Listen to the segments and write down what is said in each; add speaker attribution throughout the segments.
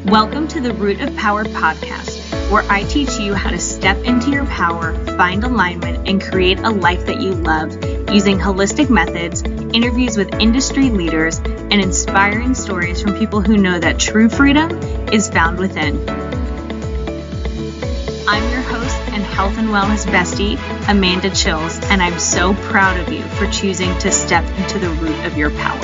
Speaker 1: Welcome to the Root of Power podcast, where I teach you how to step into your power, find alignment, and create a life that you love using holistic methods, interviews with industry leaders, and inspiring stories from people who know that true freedom is found within. I'm your host and health and wellness bestie, Amanda Chills, and I'm so proud of you for choosing to step into the root of your power.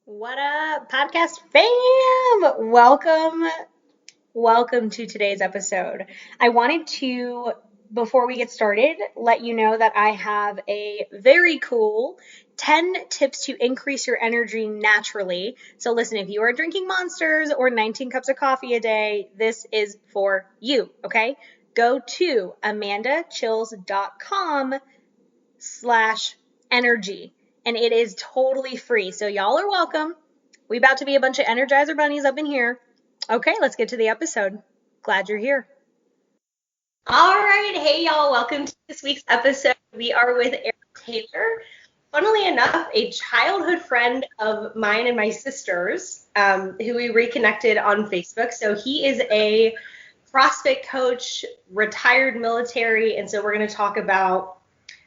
Speaker 1: What up, podcast fam? Welcome to today's episode. I wanted to, before we get started, let you know that I have a very cool 10 tips to increase your energy naturally. So listen, if you are drinking Monsters or 19 cups of coffee a day, this is for you, okay? Go to amandachills.com/energy. And it is totally free. So y'all are welcome. We about to be a bunch of Energizer bunnies up in here. Okay, let's get to the episode. Glad you're here. All right. Hey, y'all. Welcome to this week's episode. We are with Eric Taylor. Funnily enough, a childhood friend of mine and my sister's, who we reconnected on Facebook. So he is a Crossfit coach, retired military. And so we're going to talk about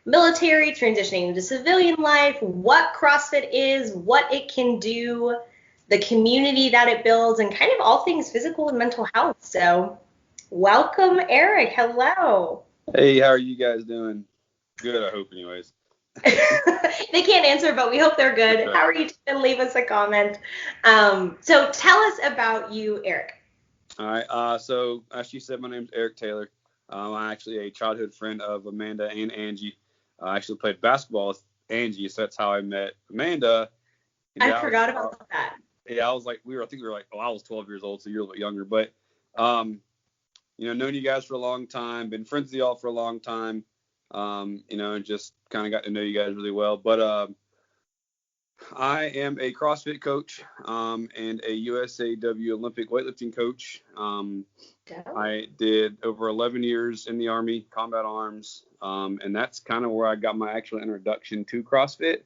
Speaker 1: military, transitioning into civilian life, what CrossFit is, what it can do, the community that it builds, and kind of all things physical and mental health. So welcome, Eric. Hello.
Speaker 2: Hey, how are you guys doing? Good, I hope, anyways.
Speaker 1: They can't answer, but we hope they're good. How are you doing? Leave us a comment. So tell us about you, Eric.
Speaker 2: All right. So as you said, my name's Eric Taylor. I'm actually a childhood friend of Amanda and Angie. I actually played basketball with Angie, so that's how I met Amanda.
Speaker 1: I forgot about that.
Speaker 2: Yeah, I was like, I think we were like, I was 12 years old, so you're a little bit younger. But, known you guys for a long time, been friends with y'all for a long time, and just kind of got to know you guys really well. But I am a CrossFit coach and a USAW Olympic weightlifting coach. I did over 11 years in the Army, combat arms, and that's kind of where I got my actual introduction to CrossFit.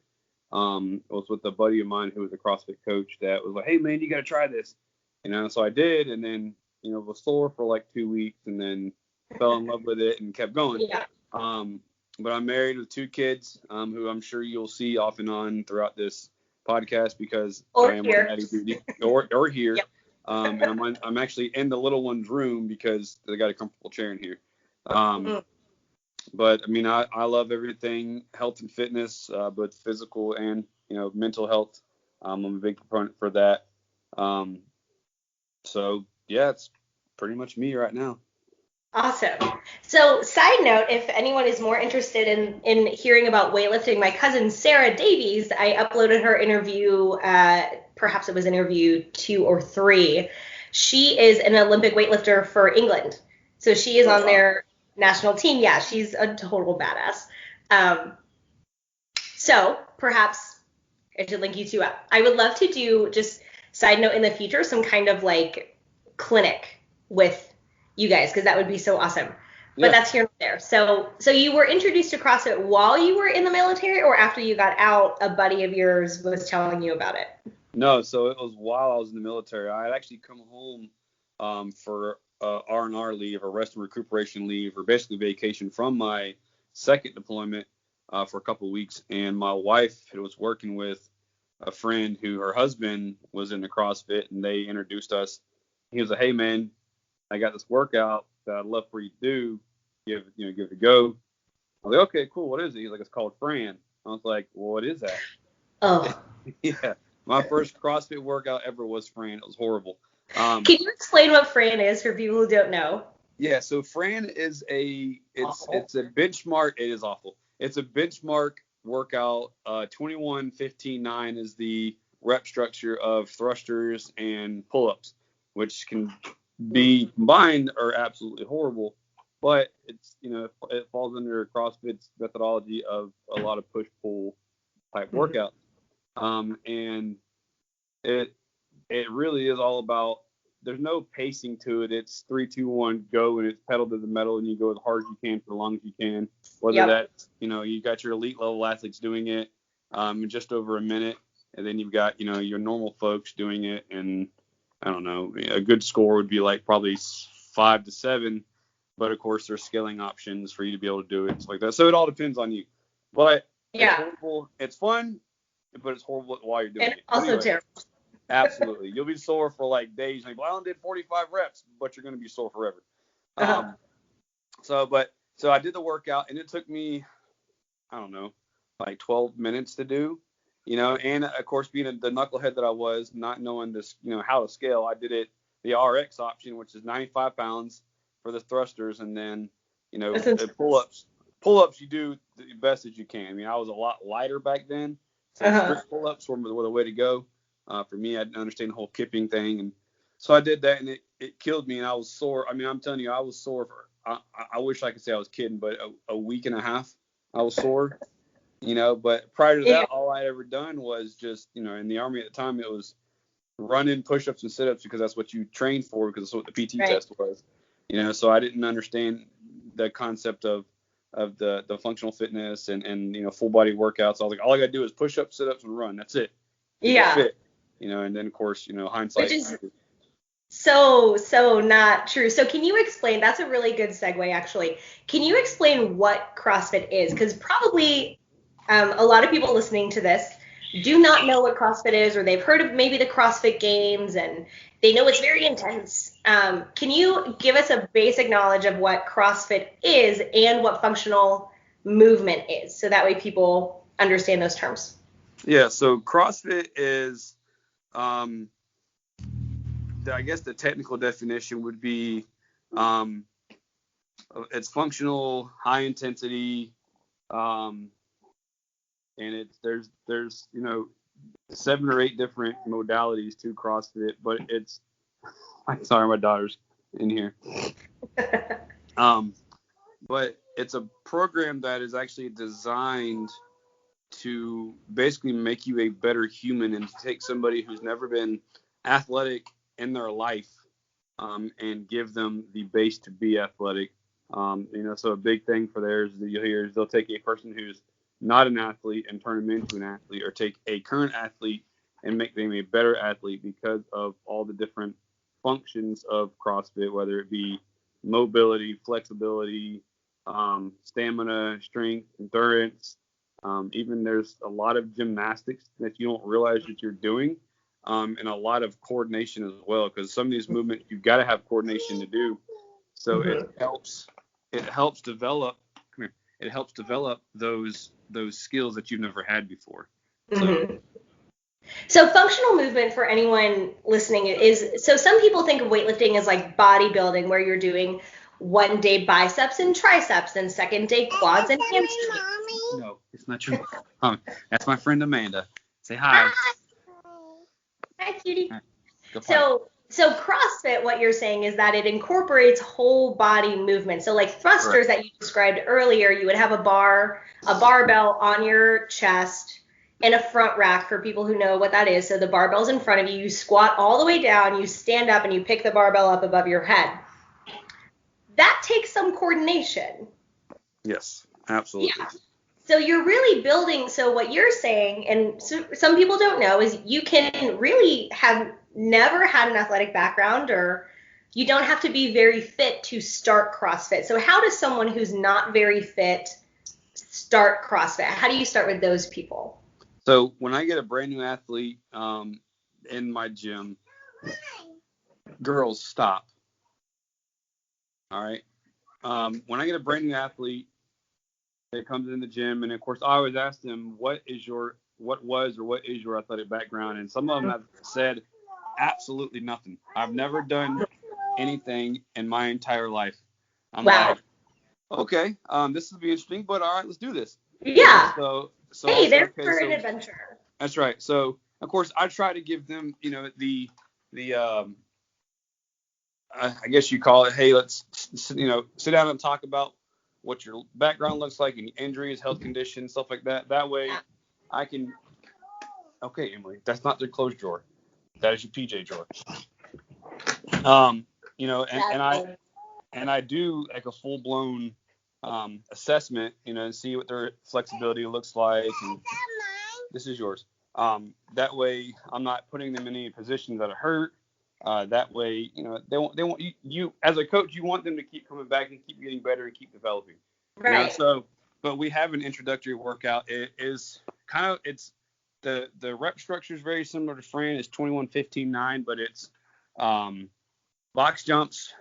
Speaker 2: It was with a buddy of mine who was a CrossFit coach that was like, hey, man, you got to try this. So I did, and then, was sore for like 2 weeks and then fell in love with it and kept going.
Speaker 1: Yeah.
Speaker 2: But I'm married with 2 kids, who I'm sure you'll see off and on throughout this podcast because I am on daddy duty or here. Yep. And I'm actually in the little one's room because they got a comfortable chair in here. But I love everything health and fitness, both physical and mental health. I'm a big proponent for that. So yeah, it's pretty much me right now.
Speaker 1: Awesome. So side note, if anyone is more interested in hearing about weightlifting, my cousin Sarah Davies, I uploaded her interview, perhaps it was interview 2 or 3. She is an Olympic weightlifter for England. So she is on their national team. Yeah, she's a total badass. So perhaps I should link you 2 up. I would love to do, just side note, in the future, some kind of like clinic with you guys, because that would be so awesome. But that's here and there. So you were introduced to CrossFit while you were in the military, or after you got out, a buddy of yours was telling you about it?
Speaker 2: No, so it was while I was in the military. I had actually come home for R&R leave, or rest and recuperation leave, or basically vacation from my second deployment for a couple of weeks. And my wife was working with a friend who her husband was in the CrossFit, and they introduced us. He was like, hey, man, I got this workout that I'd love for you to do. Give it a go. I was like, okay, cool. What is it? He's like, it's called Fran. I was like, well, what is that?
Speaker 1: Oh.
Speaker 2: Yeah. My first CrossFit workout ever was Fran. It was horrible.
Speaker 1: Can you explain what Fran is for people who don't know?
Speaker 2: Yeah. So Fran is it's a benchmark. It is awful. It's a benchmark workout. 21, 15, 9 is the rep structure of thrusters and pull-ups, which can be combined are absolutely horrible, but it's it falls under CrossFit's methodology of a lot of push-pull type workouts, and it really is all about there's no pacing to it. It's 3, 2, 1, go, and it's pedal to the metal, and you go as hard as you can for as long as you can. Whether that's, you got your elite level athletes doing it in just over a minute, and then you've got, your normal folks doing it, and I don't know, a good score would be like probably 5 to 7, but of course there's scaling options for you to be able to do it and stuff like that. So it all depends on you. But it's horrible. It's fun, but it's horrible while you're doing it.
Speaker 1: Also terrible.
Speaker 2: Absolutely. You'll be sore for like days. Like, well, I only did 45 reps, but you're going to be sore forever. So I did the workout, and it took me, I don't know, like 12 minutes to do, and of course, being the knucklehead that I was, not knowing this, how to scale, I did it the RX option, which is 95 pounds for the thrusters. And then, the pull-ups, you do the best as you can. I mean, I was a lot lighter back then. So strict pull-ups were the way to go. For me, I didn't understand the whole kipping thing. And so I did that, and it killed me, and I was sore. I mean, I'm telling you, I was sore for, I wish I could say I was kidding, but a week and a half I was sore, but prior to that, all I'd ever done was just, in the Army at the time, it was running push-ups and sit-ups because that's what you trained for, because that's what the PT test was, so I didn't understand the concept of the functional fitness and full body workouts. I was like, all I got to do is push-ups, sit-ups, and run. That's it.
Speaker 1: Yeah.
Speaker 2: Fit, and then of course, hindsight.
Speaker 1: Which is so not true. So can you explain, that's a really good segue actually. Can you explain what CrossFit is? Because probably a lot of people listening to this do not know what CrossFit is, or they've heard of maybe the CrossFit Games and they know it's very intense. Can you give us a basic knowledge of what CrossFit is and what functional movement is, so that way people understand those terms?
Speaker 2: Yeah, so CrossFit is, I guess the technical definition would be, it's functional, high intensity, and there's 7 or 8 different modalities to CrossFit, but I'm sorry, my daughter's in here. But it's a program that is actually designed to basically make you a better human, and to take somebody who's never been athletic in their life and give them the base to be athletic. So a big thing for theirs that you'll hear is they'll take a person who's not an athlete and turn them into an athlete, or take a current athlete and make them a better athlete because of all the different functions of CrossFit, whether it be mobility, flexibility, stamina, strength, endurance. Even there's a lot of gymnastics that you don't realize that you're doing, and a lot of coordination as well, because some of these movements you've got to have coordination to do. So it helps develop those skills that you've never had before.
Speaker 1: So functional movement, for anyone listening, is, so some people think of weightlifting as like bodybuilding, where you're doing one day biceps and triceps and second day quads and hamstrings.
Speaker 2: No, it's not true. That's my friend Amanda. Say hi.
Speaker 1: Hi, cutie. So CrossFit, what you're saying is that it incorporates whole body movement. So like thrusters that you described earlier, you would have a barbell on your chest and a front rack, for people who know what that is. So the barbell's in front of you, you squat all the way down, you stand up, and you pick the barbell up above your head. That takes some coordination.
Speaker 2: Yes, absolutely.
Speaker 1: Yeah. So you're really building, so what you're saying, and so some people don't know, is you can really have never had an athletic background, or you don't have to be very fit to start CrossFit. So how does someone who's not very fit start CrossFit? How do you start with those people?
Speaker 2: So when I get a brand new athlete in my gym, girls, stop. All right. When I get a brand new athlete that comes in the gym, and of course I always ask them, what is your athletic background? And some of them have said absolutely nothing. I've never done anything in my entire life. I'm like, okay, this will be interesting, but all right, let's do this.
Speaker 1: Yeah.
Speaker 2: So
Speaker 1: hey, they're for an adventure.
Speaker 2: That's right. So of course I try to give them, the I guess you call it, hey, let's sit down and talk about what your background looks like, any injuries, health conditions, stuff like that. That way I can. Okay, Emily, that's not the clothes drawer. That is your PJ drawer. You know, and I do like a full blown assessment, you know, and see what their flexibility looks like. And this is yours. That way, I'm not putting them in any positions that hurt. That way, you know, they want you as a coach, you want them to keep coming back and keep getting better and keep developing.
Speaker 1: Right.
Speaker 2: You know, so, but we have an introductory workout. It is kind of, it's the rep structure is very similar to Fran. It's 21-15-9, but it's box jumps,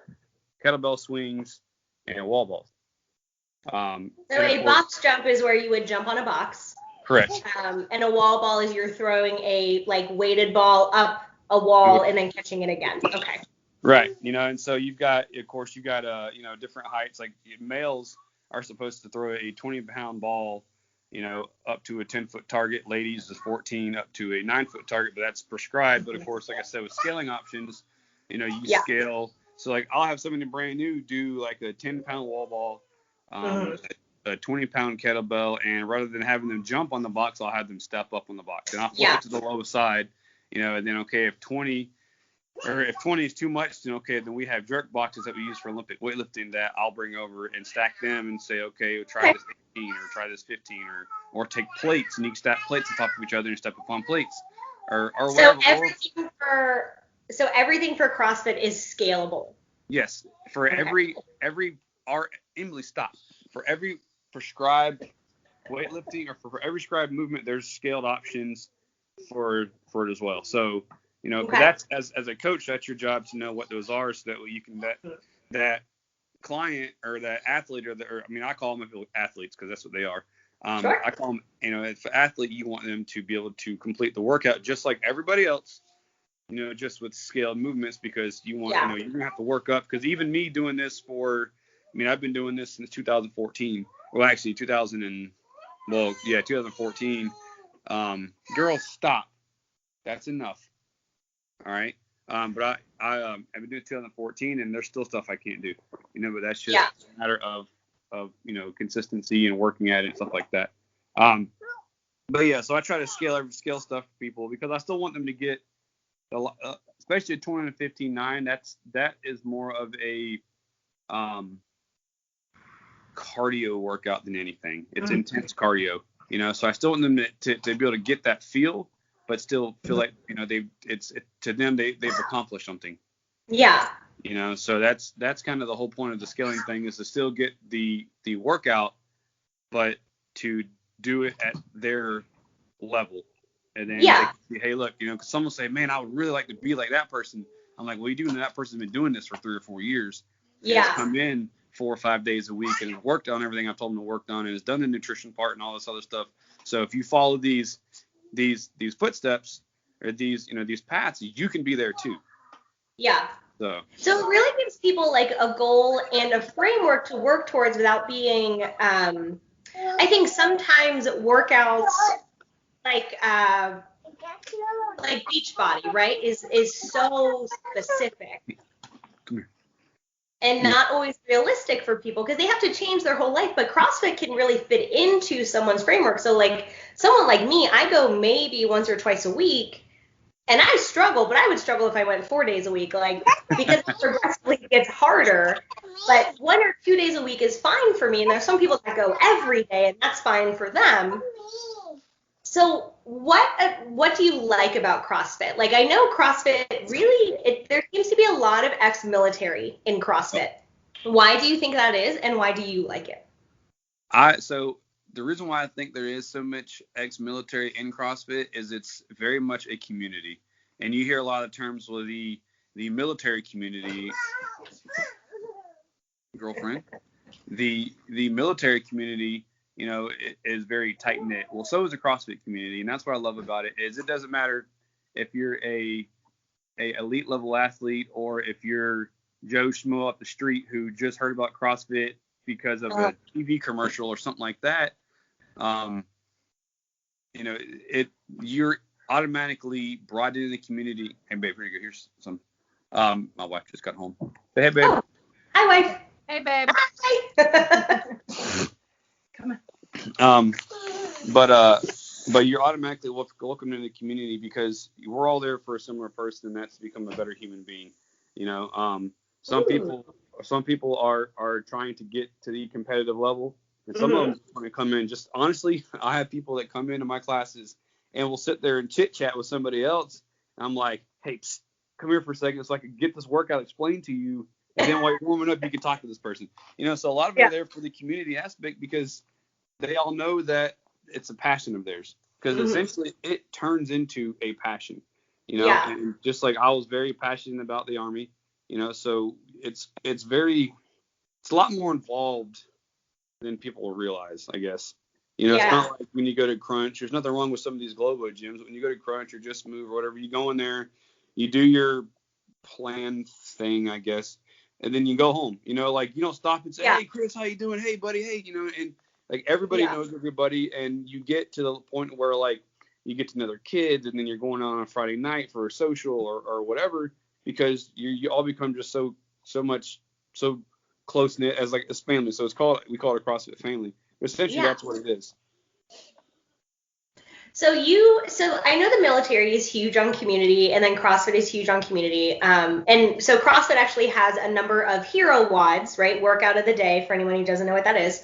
Speaker 2: kettlebell swings, and wall balls.
Speaker 1: So a box jump is where you would jump on a box.
Speaker 2: Correct.
Speaker 1: And a wall ball is you're throwing a like weighted ball up a wall and then catching it again. Okay.
Speaker 2: Right. You know, and so you've got you know, different heights. Like males are supposed to throw a 20-pound ball, you know, up to a 10-foot target. Ladies is 14 up to a 9-foot target, but that's prescribed. But of course, like I said, with scaling options, you know, you scale. So like I'll have somebody brand new do like a 10-pound wall ball, a 20-pound kettlebell, and rather than having them jump on the box, I'll have them step up on the box, and I'll flip it to the lowest side, you know, and then if 20 is too much, then then we have jerk boxes that we use for Olympic weightlifting that I'll bring over and stack them and say, okay, we'll try this 18 or try this 15 or take plates and you can stack plates on top of each other and step upon plates or whatever.
Speaker 1: So everything for CrossFit is scalable.
Speaker 2: Yes, for every Emily, stop. For every prescribed weightlifting or for every prescribed movement, there's scaled options for it as well. So, you know, that's as a coach, that's your job to know what those are, so that you can that client or that athlete or I mean, I call them athletes because that's what they are. I call them, you know, if an athlete, you want them to be able to complete the workout just like everybody else, you know, just with scaled movements, because you want, you know, you're gonna have to work up. Because even me doing this I've been doing this since 2014. Well, actually 2014. Girls, stop. That's enough. All right. But I've been doing 2014, and there's still stuff I can't do. You know, but that's just a matter of you know, consistency and working at it and stuff like that. But yeah, so I try to scale stuff for people because I still want them to get, especially at 21-15-9. That is more of a cardio workout than anything. It's intense cardio, you know. So I still want them to be able to get that feel, but still feel like, you know, they've accomplished something.
Speaker 1: Yeah.
Speaker 2: You know, so that's kind of the whole point of the scaling thing, is to still get the workout, but to do it at their level. And then they can see, hey, look, you know, because someone will say, man, I would really like to be like that person. I'm like, well, you do know that person's been doing this for 3 or 4 years. Yeah. Has come in 4 or 5 days a week and worked on everything I've told them to work on, and has done the nutrition part and all this other stuff. So if you follow these footsteps or these paths, you can be there too.
Speaker 1: Yeah.
Speaker 2: So
Speaker 1: it really gives people like a goal and a framework to work towards without being, I think sometimes workouts like Beachbody, right, is so specific.
Speaker 2: Come here.
Speaker 1: And not always realistic for people because they have to change their whole life. But CrossFit can really fit into someone's framework. So like someone like me, I go maybe once or twice a week, and I struggle, but I would struggle if I went 4 days a week, like, because it progressively gets harder. But 1 or 2 days a week is fine for me. And there's some people that go every day, and that's fine for them. So what do you like about CrossFit? Like, I know CrossFit really, there seems to be a lot of ex-military in CrossFit. Why do you think that is, and why do you like it?
Speaker 2: So the reason why I think there is so much ex-military in CrossFit is it's very much a community. And you hear a lot of terms with the military community, girlfriend, the military community, you know, is very tight knit. Well, so is the CrossFit community, and that's what I love about it. Is it doesn't matter if you're a elite level athlete or if you're Joe Schmo up the street who just heard about CrossFit because of a TV commercial or something like that. You know, you're automatically brought into the community. Hey, babe, here you go. Here's some. My wife just got home. Say, hey, babe.
Speaker 1: Oh, hi, wife.
Speaker 3: Hey, babe.
Speaker 1: Hi.
Speaker 3: Come on.
Speaker 2: But you're automatically welcome into the community because we're all there for a similar person, and that's to become a better human being. Some people are trying to get to the competitive level, and some of them want to come in. Just honestly, I have people that come into my classes and will sit there and chit chat with somebody else. And I'm like, hey, psst, come here for a second so I can get this workout explained to you. And then while you're warming up, you can talk to this person. So a lot of them are there for the community aspect because they all know that it's a passion of theirs. Because essentially it turns into a passion, and just like I was very passionate about the Army, so it's a lot more involved than people will realize, I guess. It's not like when you go to Crunch. There's nothing wrong with some of these Globo gyms. But when you go to Crunch or Just Move or whatever, you go in there, you do your plan thing, I guess, and then you go home. Like you don't stop and say, hey, Chris, how you doing? Hey, buddy, hey, and like everybody knows everybody, and you get to the point where like you get to know their kids, and then you're going on Friday night for a social or whatever, because you all become just so close knit as family. So we call it a CrossFit family. But essentially that's what it is.
Speaker 1: So I know the military is huge on community, and then CrossFit is huge on community. And so CrossFit actually has a number of hero WODs, right? Workout of the day, for anyone who doesn't know what that is,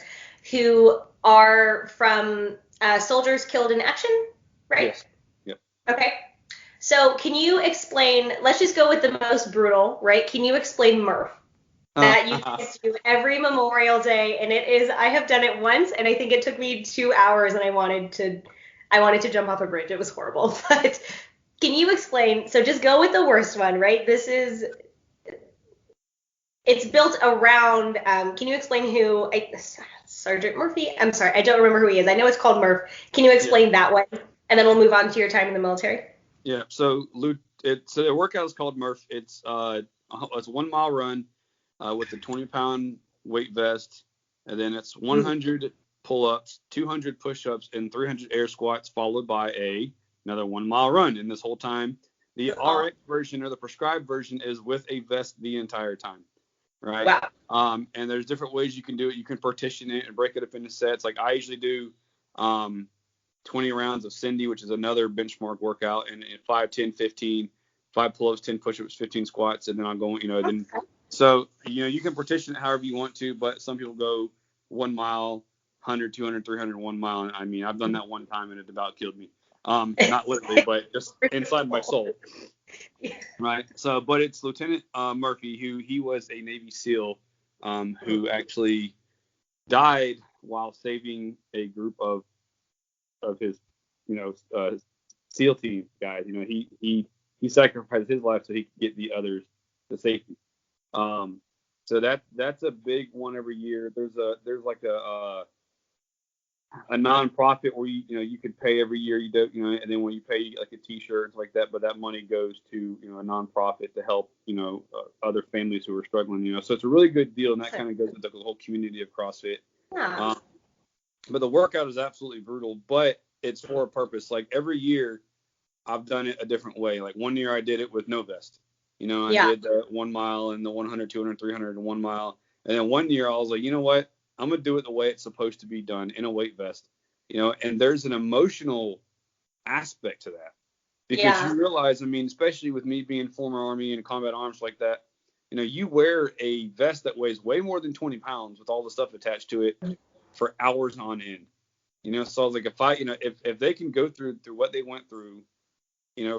Speaker 1: who are from soldiers killed in action, right?
Speaker 2: Yes. Yep.
Speaker 1: Okay. So can you explain, let's just go with the most brutal, right? Can you explain Murph? That you guys do every Memorial Day, and I have done it once, and I think it took me 2 hours, and I wanted to jump off a bridge. It was horrible. But can you explain? So just go with the worst one, right? It's built around. Can you explain who? Sergeant Murphy. I'm sorry, I don't remember who he is. I know it's called Murph. Can you explain that one, and then we'll move on to your time in the military?
Speaker 2: Yeah. So the workout is called Murph. It's a 1 mile run with a 20-pound weight vest, and then it's 100 pull-ups, 200 push-ups, and 300 air squats, followed by another 1 mile run. And this whole time, the RX version or the prescribed version is with a vest the entire time, right? Wow. And there's different ways you can do it. You can partition it and break it up into sets. Like I usually do 20 rounds of Cindy, which is another benchmark workout, and 5, 10, 15, 5 pull-ups, 10 push-ups, 15 squats, and then I'm going, So, you can partition it however you want to, but some people go 1 mile, 100, 200, 300, 1 mile. And I mean, I've done that one time and it about killed me. Not literally, but just inside my soul. Right. So, but it's Lieutenant Murphy, who he was a Navy SEAL who actually died while saving a group of his, SEAL team guys. He sacrificed his life so he could get the others to safety. So that's a big one every year. There's like a nonprofit where you could pay every year, and then when you pay like a T-shirt and stuff like that, but that money goes to a nonprofit to help other families who are struggling. So it's a really good deal, and that kind of goes with the whole community of CrossFit. Yeah. But the workout is absolutely brutal, but it's for a purpose. Like every year, I've done it a different way. Like one year I did it with no vest. I did the 1 mile and the 100, 200, 300 and 1 mile. And then one year I was like, you know what? I'm going to do it the way it's supposed to be done, in a weight vest. And there's an emotional aspect to that. Because you realize, especially with me being former Army and combat arms like that, you wear a vest that weighs way more than 20 pounds with all the stuff attached to it for hours on end. So I was like, if they can go through what they went through,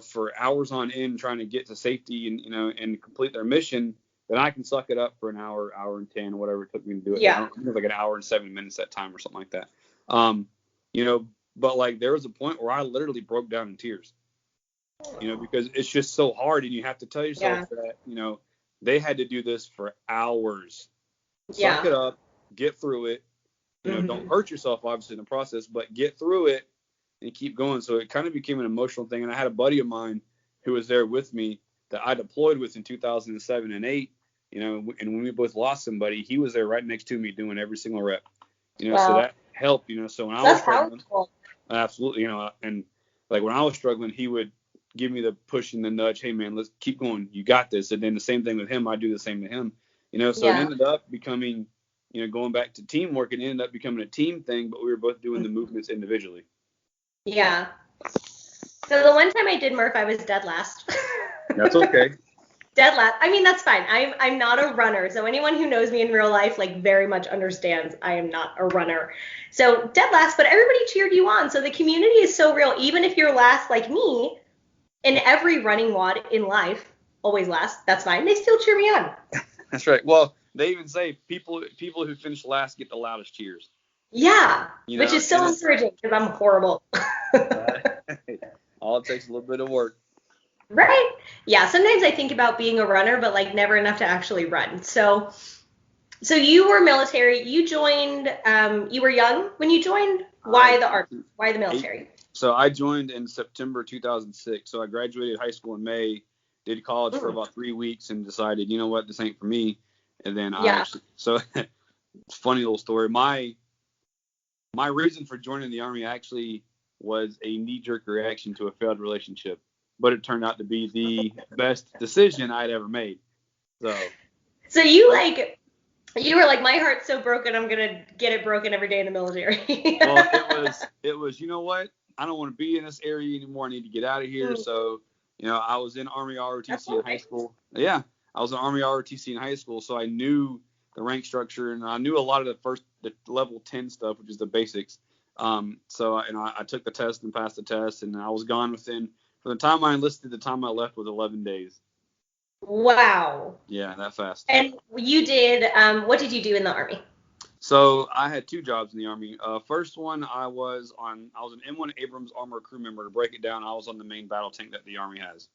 Speaker 2: for hours on end trying to get to safety and complete their mission, then I can suck it up for an hour, hour and 10, whatever it took me to do it. Yeah. It was like an hour and 7 minutes that time or something like that. But like there was a point where I literally broke down in tears, because it's just so hard, and you have to tell yourself that, they had to do this for hours. Suck it up, get through it, don't hurt yourself obviously in the process, but get through it and keep going. So it kind of became an emotional thing. And I had a buddy of mine who was there with me that I deployed with in 2007 and 8, and when we both lost somebody, he was there right next to me doing every single rep, so that helped, so when I was struggling, absolutely, and like when I was struggling, he would give me the push and the nudge, hey man, let's keep going, you got this. And then the same thing with him, I do the same to him, so it ended up becoming, going back to teamwork, it ended up becoming a team thing, but we were both doing the movements individually.
Speaker 1: Yeah. So the one time I did Murph, I was dead last.
Speaker 2: That's okay.
Speaker 1: Dead last. I mean, that's fine. I'm not a runner. So anyone who knows me in real life, like, very much understands I am not a runner. So dead last, but everybody cheered you on. So the community is so real. Even if you're last like me, in every running wad in life, always last, that's fine. They still cheer me on.
Speaker 2: That's right. Well, they even say people who finish last get the loudest cheers.
Speaker 1: Yeah,
Speaker 2: You
Speaker 1: which
Speaker 2: know,
Speaker 1: is so encouraging because I'm horrible.
Speaker 2: all it takes is a little bit of work.
Speaker 1: Right? Yeah, sometimes I think about being a runner, but like never enough to actually run. So you were military. You joined. You were young when you joined. Why the Army? Why the military?
Speaker 2: So I joined in September 2006. So I graduated high school in May, did college for about 3 weeks, and decided, you know what, this ain't for me. And then so it's a funny little story. My reason for joining the Army actually was a knee-jerk reaction to a failed relationship, but it turned out to be the best decision I'd ever made. So
Speaker 1: you were like, my heart's so broken, I'm gonna get it broken every day in the military.
Speaker 2: Well, it was, you know what? I don't want to be in this area anymore. I need to get out of here. So, I was in Army ROTC in high school. Yeah, I was in Army ROTC in high school, so I knew the rank structure and I knew a lot of the level 10 stuff, which is the basics. So I took the test and passed the test, and I was gone from the time I enlisted, the time I left was 11 days.
Speaker 1: Wow.
Speaker 2: Yeah, that fast.
Speaker 1: And you did, what did you do in the Army?
Speaker 2: So I had 2 jobs in the Army. First one, I was an M1 Abrams armor crew member. To break it down, I was on the main battle tank that the Army has.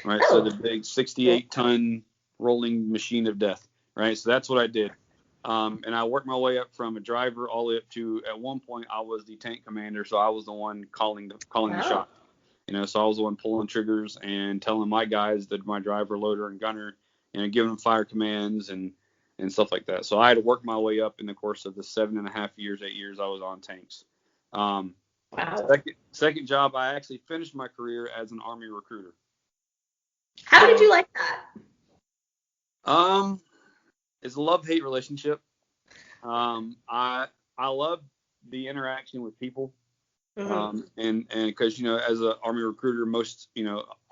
Speaker 2: Right, so the big 68-ton rolling machine of death. Right, so that's what I did. And I worked my way up from a driver all the way up to, at one point, I was the tank commander, so I was the one calling the shot. So I was the one pulling triggers and telling my guys, that my driver, loader, and gunner, giving them fire commands and stuff like that. So I had to work my way up in the course of the 7.5 years, 8 years I was on tanks.
Speaker 1: Wow.
Speaker 2: Second job, I actually finished my career as an Army recruiter.
Speaker 1: How did you like that?
Speaker 2: It's a love-hate relationship. I love the interaction with people. And because, as an Army recruiter, most,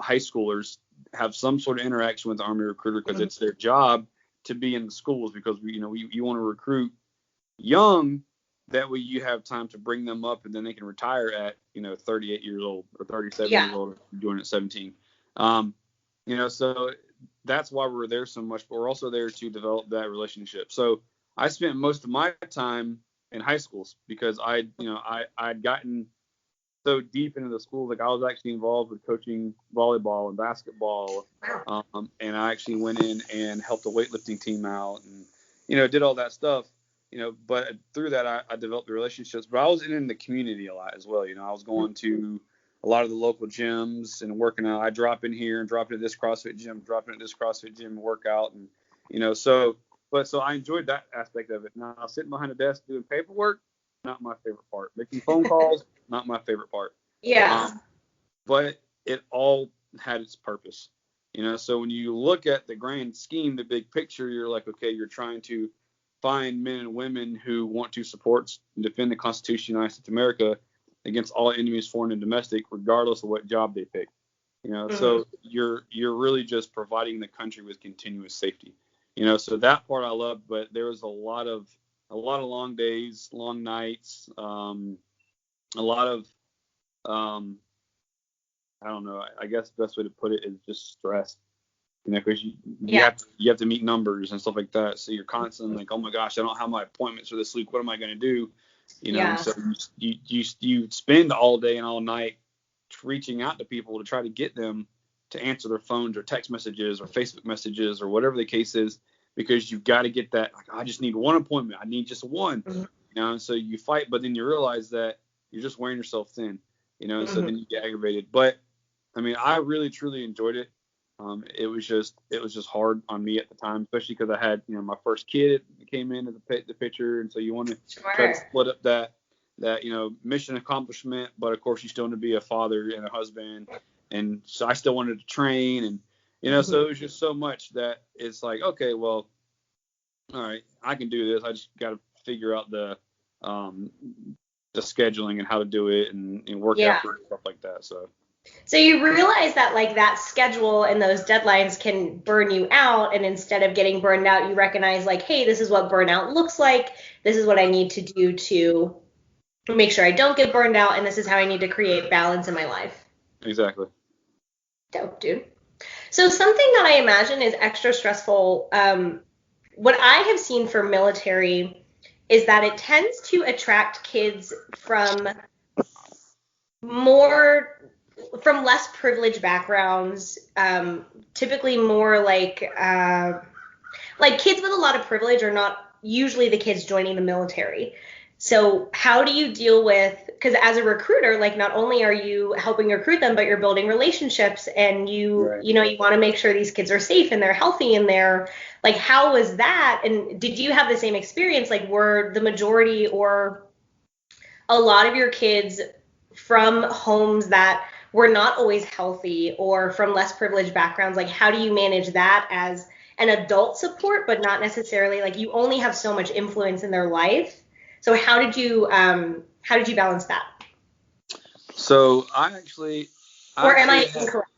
Speaker 2: high schoolers have some sort of interaction with the Army recruiter because it's their job to be in the schools, because you want to recruit young, that way you have time to bring them up and then they can retire at 38 years old or 37 years old, doing it at 17. So that's why we're there so much, but we're also there to develop that relationship. So I spent most of my time in high schools because I'd gotten so deep into the schools. Like, I was actually involved with coaching volleyball and basketball. And I actually went in and helped a weightlifting team out and, did all that stuff, but through that I developed the relationships, but I was in the community a lot as well. I was going to a lot of the local gyms and working out. I drop in here and drop in at this CrossFit gym, and work out. And, so I enjoyed that aspect of it. Now, sitting behind a desk doing paperwork, not my favorite part. Making phone calls, not my favorite part.
Speaker 1: Yeah.
Speaker 2: But it all had its purpose. So when you look at the grand scheme, the big picture, you're like, okay, you're trying to find men and women who want to support and defend the Constitution of the United States of America against all enemies, foreign and domestic, regardless of what job they pick. So you're really just providing the country with continuous safety. So that part I loved, but there was a lot of long days, long nights, a lot of I don't know. I guess the best way to put it is just stress. Because you have to meet numbers and stuff like that. So you're constantly like, oh my gosh, I don't have my appointments for this week. What am I going to do? So you spend all day and all night reaching out to people to try to get them to answer their phones or text messages or Facebook messages or whatever the case is, because you've got to get that. Like, I just need one appointment. I need just one. And so you fight, but then you realize that you're just wearing yourself thin. So then you get aggravated. But I mean, I really truly enjoyed it. It was just hard on me at the time, especially because I had, my first kid came into the picture. And so you want to try to split up that, mission accomplishment. But of course you still want to be a father and a husband. And so I still wanted to train and, so it was just so much that it's like, okay, well, all right, I can do this. I just got to figure out the scheduling and how to do it and work effort and stuff like that. So.
Speaker 1: So you realize that like that schedule and those deadlines can burn you out, and instead of getting burned out, you recognize like, hey, this is what burnout looks like. This is what I need to do to make sure I don't get burned out, and this is how I need to create balance in my life.
Speaker 2: Exactly.
Speaker 1: Dope, dude. So something that I imagine is extra stressful, what I have seen for military is that it tends to attract kids from less privileged backgrounds, typically more like kids with a lot of privilege are not usually the kids joining the military. So how do you deal with, because as a recruiter, like not only are you helping recruit them, but you're building relationships, and
Speaker 2: Right.
Speaker 1: you want to make sure these kids are safe and they're healthy and they're like, how was that? And did you have the same experience? Like, were the majority or a lot of your kids from homes that were not always healthy or from less privileged backgrounds? Like, how do you manage that as an adult support, but not necessarily, like, you only have so much influence in their life? So how did you balance that?
Speaker 2: So
Speaker 1: or am I incorrect?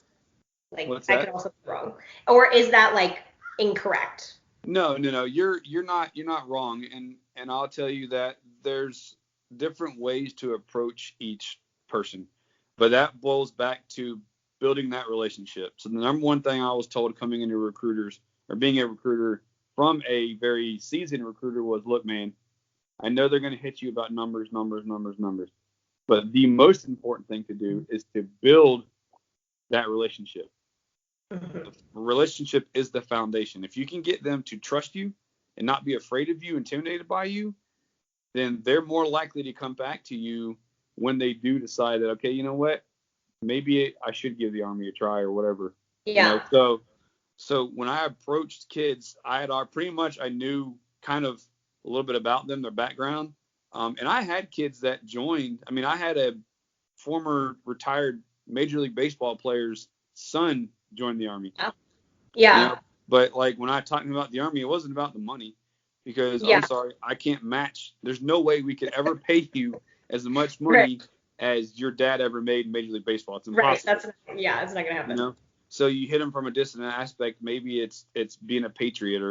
Speaker 1: Like,
Speaker 2: what's
Speaker 1: I
Speaker 2: that?
Speaker 1: could also be wrong. Or is that like incorrect?
Speaker 2: No. You're not wrong, and I'll tell you that there's different ways to approach each person, but that boils back to building that relationship. So the number one thing I was told coming into recruiters or being a recruiter from a very seasoned recruiter was, look, man, I know they're going to hit you about numbers, but the most important thing to do is to build that relationship.
Speaker 1: Mm-hmm.
Speaker 2: The relationship is the foundation. If you can get them to trust you and not be afraid of you, intimidated by you, then they're more likely to come back to you when they do decide that, okay, you know what, maybe I should give the Army a try or whatever.
Speaker 1: Yeah.
Speaker 2: So when I approached kids, I knew kind of a little bit about them, their background. And I had kids that joined. I mean, I had a former retired Major League Baseball player's son join the Army.
Speaker 1: Yeah.
Speaker 2: But like when I talked about the Army, it wasn't about the money, because
Speaker 1: Yeah.
Speaker 2: I'm sorry, I can't match. There's no way we could ever pay you as much money as your dad ever made in Major League Baseball. It's impossible.
Speaker 1: Right. It's not gonna happen.
Speaker 2: So you hit them from a distant aspect. Maybe it's being a patriot,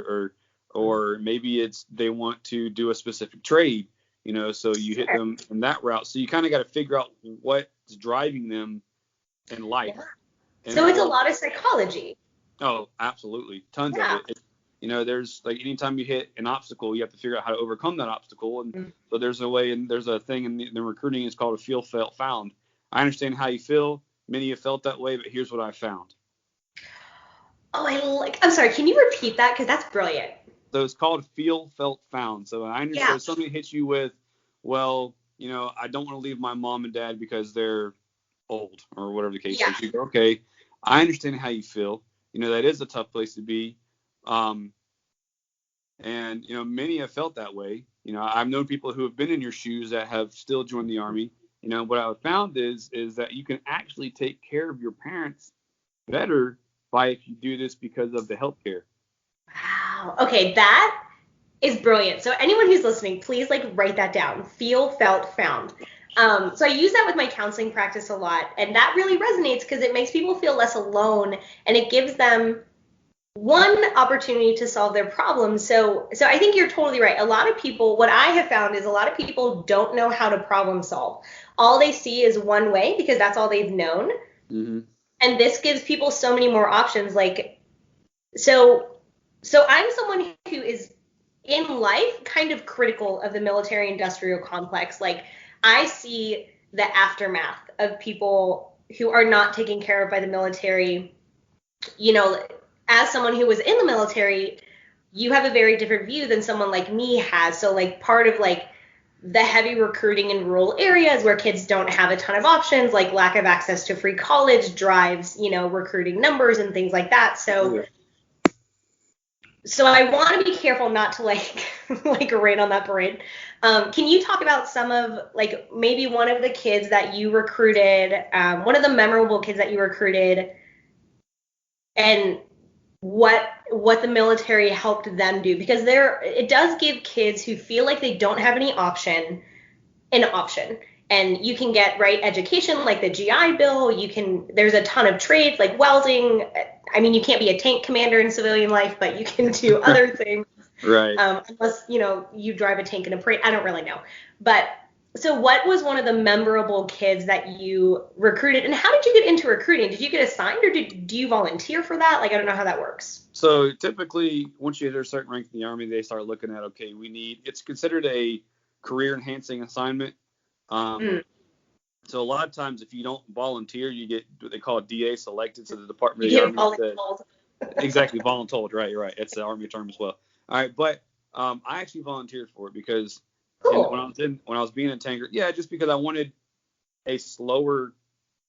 Speaker 2: or maybe it's they want to do a specific trade. So you hit them in that route. So you kind of got to figure out what's driving them in life.
Speaker 1: Yeah. So it's a lot of psychology.
Speaker 2: Oh, absolutely. Tons of it. There's like anytime you hit an obstacle, you have to figure out how to overcome that obstacle. And so there's a way, and there's a thing in the recruiting, it's called a feel, felt, found. I understand how you feel. Many have felt that way, but here's what I found.
Speaker 1: Oh, I'm sorry, can you repeat that? Because that's brilliant.
Speaker 2: So it's called feel, felt, found. So I understand. So somebody hits you with, well, I don't want to leave my mom and dad because they're old or whatever the case is. You go, okay, I understand how you feel. That is a tough place to be. And many have felt that way. I've known people who have been in your shoes that have still joined the Army. What I found is that you can actually take care of your parents better if you do this because of the healthcare.
Speaker 1: Wow. Okay, that is brilliant. So anyone who's listening, please write that down. Feel, felt, found. So I use that with my counseling practice a lot, and that really resonates because it makes people feel less alone, and it gives them one opportunity to solve their problems. So I think you're totally right. A lot of people, what I have found is a lot of people don't know how to problem solve. All they see is one way because that's all they've known.
Speaker 2: Mm-hmm.
Speaker 1: And this gives people so many more options. So I'm someone who is in life kind of critical of the military industrial complex. I see the aftermath of people who are not taken care of by the military. As someone who was in the military, you have a very different view than someone like me has. So part of the heavy recruiting in rural areas where kids don't have a ton of options, lack of access to free college drives, recruiting numbers and things like that. So I want to be careful not to rain on that parade. Can you talk about some of maybe one of the kids that you recruited, one of the memorable kids that you recruited, and what the military helped them do? Because it does give kids who feel like they don't have any option an option. and you can get education like the GI Bill. There's a ton of trades like welding. I mean, you can't be a tank commander in civilian life, but you can do other things.
Speaker 2: Right.
Speaker 1: Unless, you drive a tank in a parade. I don't really know. But so what was one of the memorable kids that you recruited, and how did you get into recruiting? Did you get assigned, or do you volunteer for that? Like, I don't know how that works.
Speaker 2: So typically, once you hit a certain rank in the Army, they start looking at, okay, it's considered a career enhancing assignment. So a lot of times, if you don't volunteer, you get what they call DA selected. So the Department of the Army says, exactly, voluntold, right? It's the Army term as well. All right, but I actually volunteered for it because when I was being a tanker, just because I wanted a slower,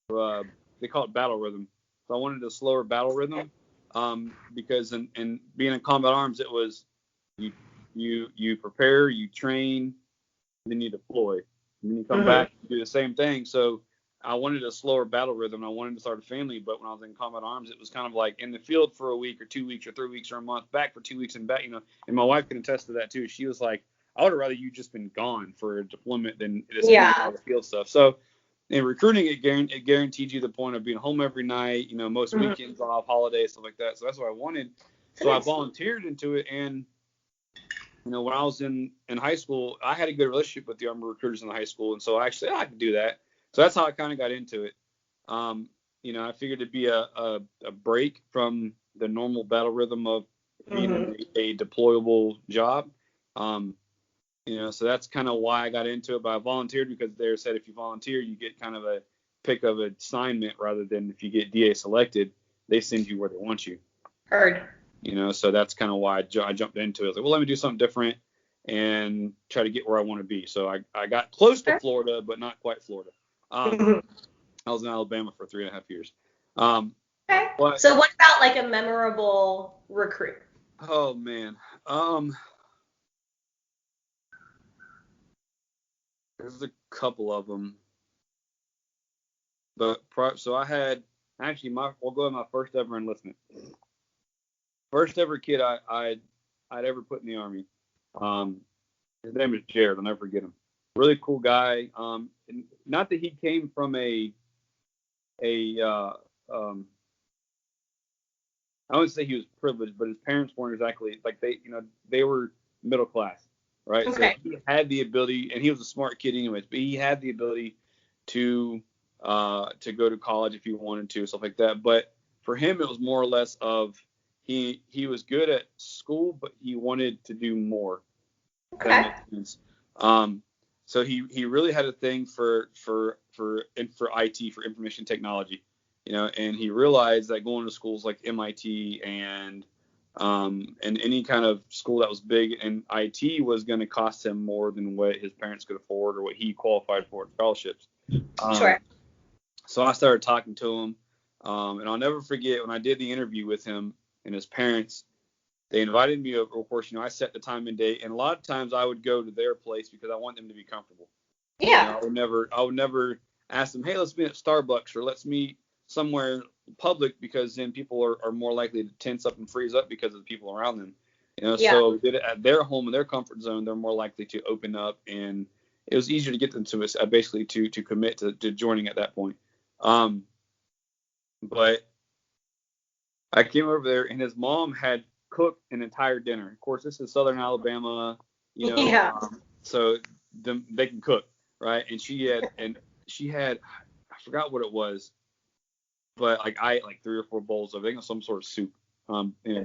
Speaker 2: they call it battle rhythm. So I wanted a slower battle rhythm, because in being in combat arms, it was you prepare, you train, then you deploy, and then you come back and do the same thing. So I wanted a slower battle rhythm. I wanted to start a family, but when I was in combat arms, it was kind of like in the field for a week or 2 weeks or 3 weeks or a month, back for 2 weeks and back, And my wife can attest to that too. She was like, I would have rather you just been gone for a deployment than just all the field stuff. So in recruiting, it guaranteed you the point of being home every night, most weekends off, holidays, stuff like that. So that's what I wanted. So I volunteered into it, and when I was in high school, I had a good relationship with the Army recruiters in the high school, and so I could do that. So that's how I kind of got into it. I figured it'd be a break from the normal battle rhythm of being in a deployable job. So that's kind of why I got into it. But I volunteered because they said if you volunteer, you get kind of a pick of an assignment rather than if you get DA selected, they send you where they want you.
Speaker 1: Heard.
Speaker 2: So that's kind of why I jumped into it. I was like, well, let me do something different and try to get where I want to be. So I got close to Florida, but not quite Florida. I was in Alabama for 3.5 years.
Speaker 1: Okay. So what about like a memorable recruit?
Speaker 2: Oh man. There's a couple of them. But so I had we'll go with my first ever enlistment. First ever kid I'd ever put in the Army. His name is Jared. I'll never forget him. Really cool guy. Not that he came from I wouldn't say he was privileged, but his parents weren't exactly like they were middle class, right?
Speaker 1: Okay.
Speaker 2: So he had the ability, and he was a smart kid anyways, but he had the ability to go to college if he wanted to, stuff like that. But for him, it was more or less of he was good at school, but he wanted to do more.
Speaker 1: Okay.
Speaker 2: That makes sense. So he really had a thing for IT, for information technology, and he realized that going to schools like MIT and any kind of school that was big in IT was going to cost him more than what his parents could afford or what he qualified for at scholarships.
Speaker 1: Sure.
Speaker 2: So I started talking to him, and I'll never forget when I did the interview with him and his parents. They invited me over. Of course, I set the time and date, and a lot of times I would go to their place because I want them to be comfortable.
Speaker 1: Yeah.
Speaker 2: I would never ask them, hey, let's meet at Starbucks or let's meet somewhere public, because then people are more likely to tense up and freeze up because of the people around them. So did it at their home in their comfort zone, they're more likely to open up, and it was easier to get them to basically to commit to joining at that point. But I came over there, and his mom had cooked an entire dinner. Of course, this is Southern Alabama, so they can cook, right? And she had I forgot what it was, but I ate 3 or 4 bowls of, I think, of some sort of soup,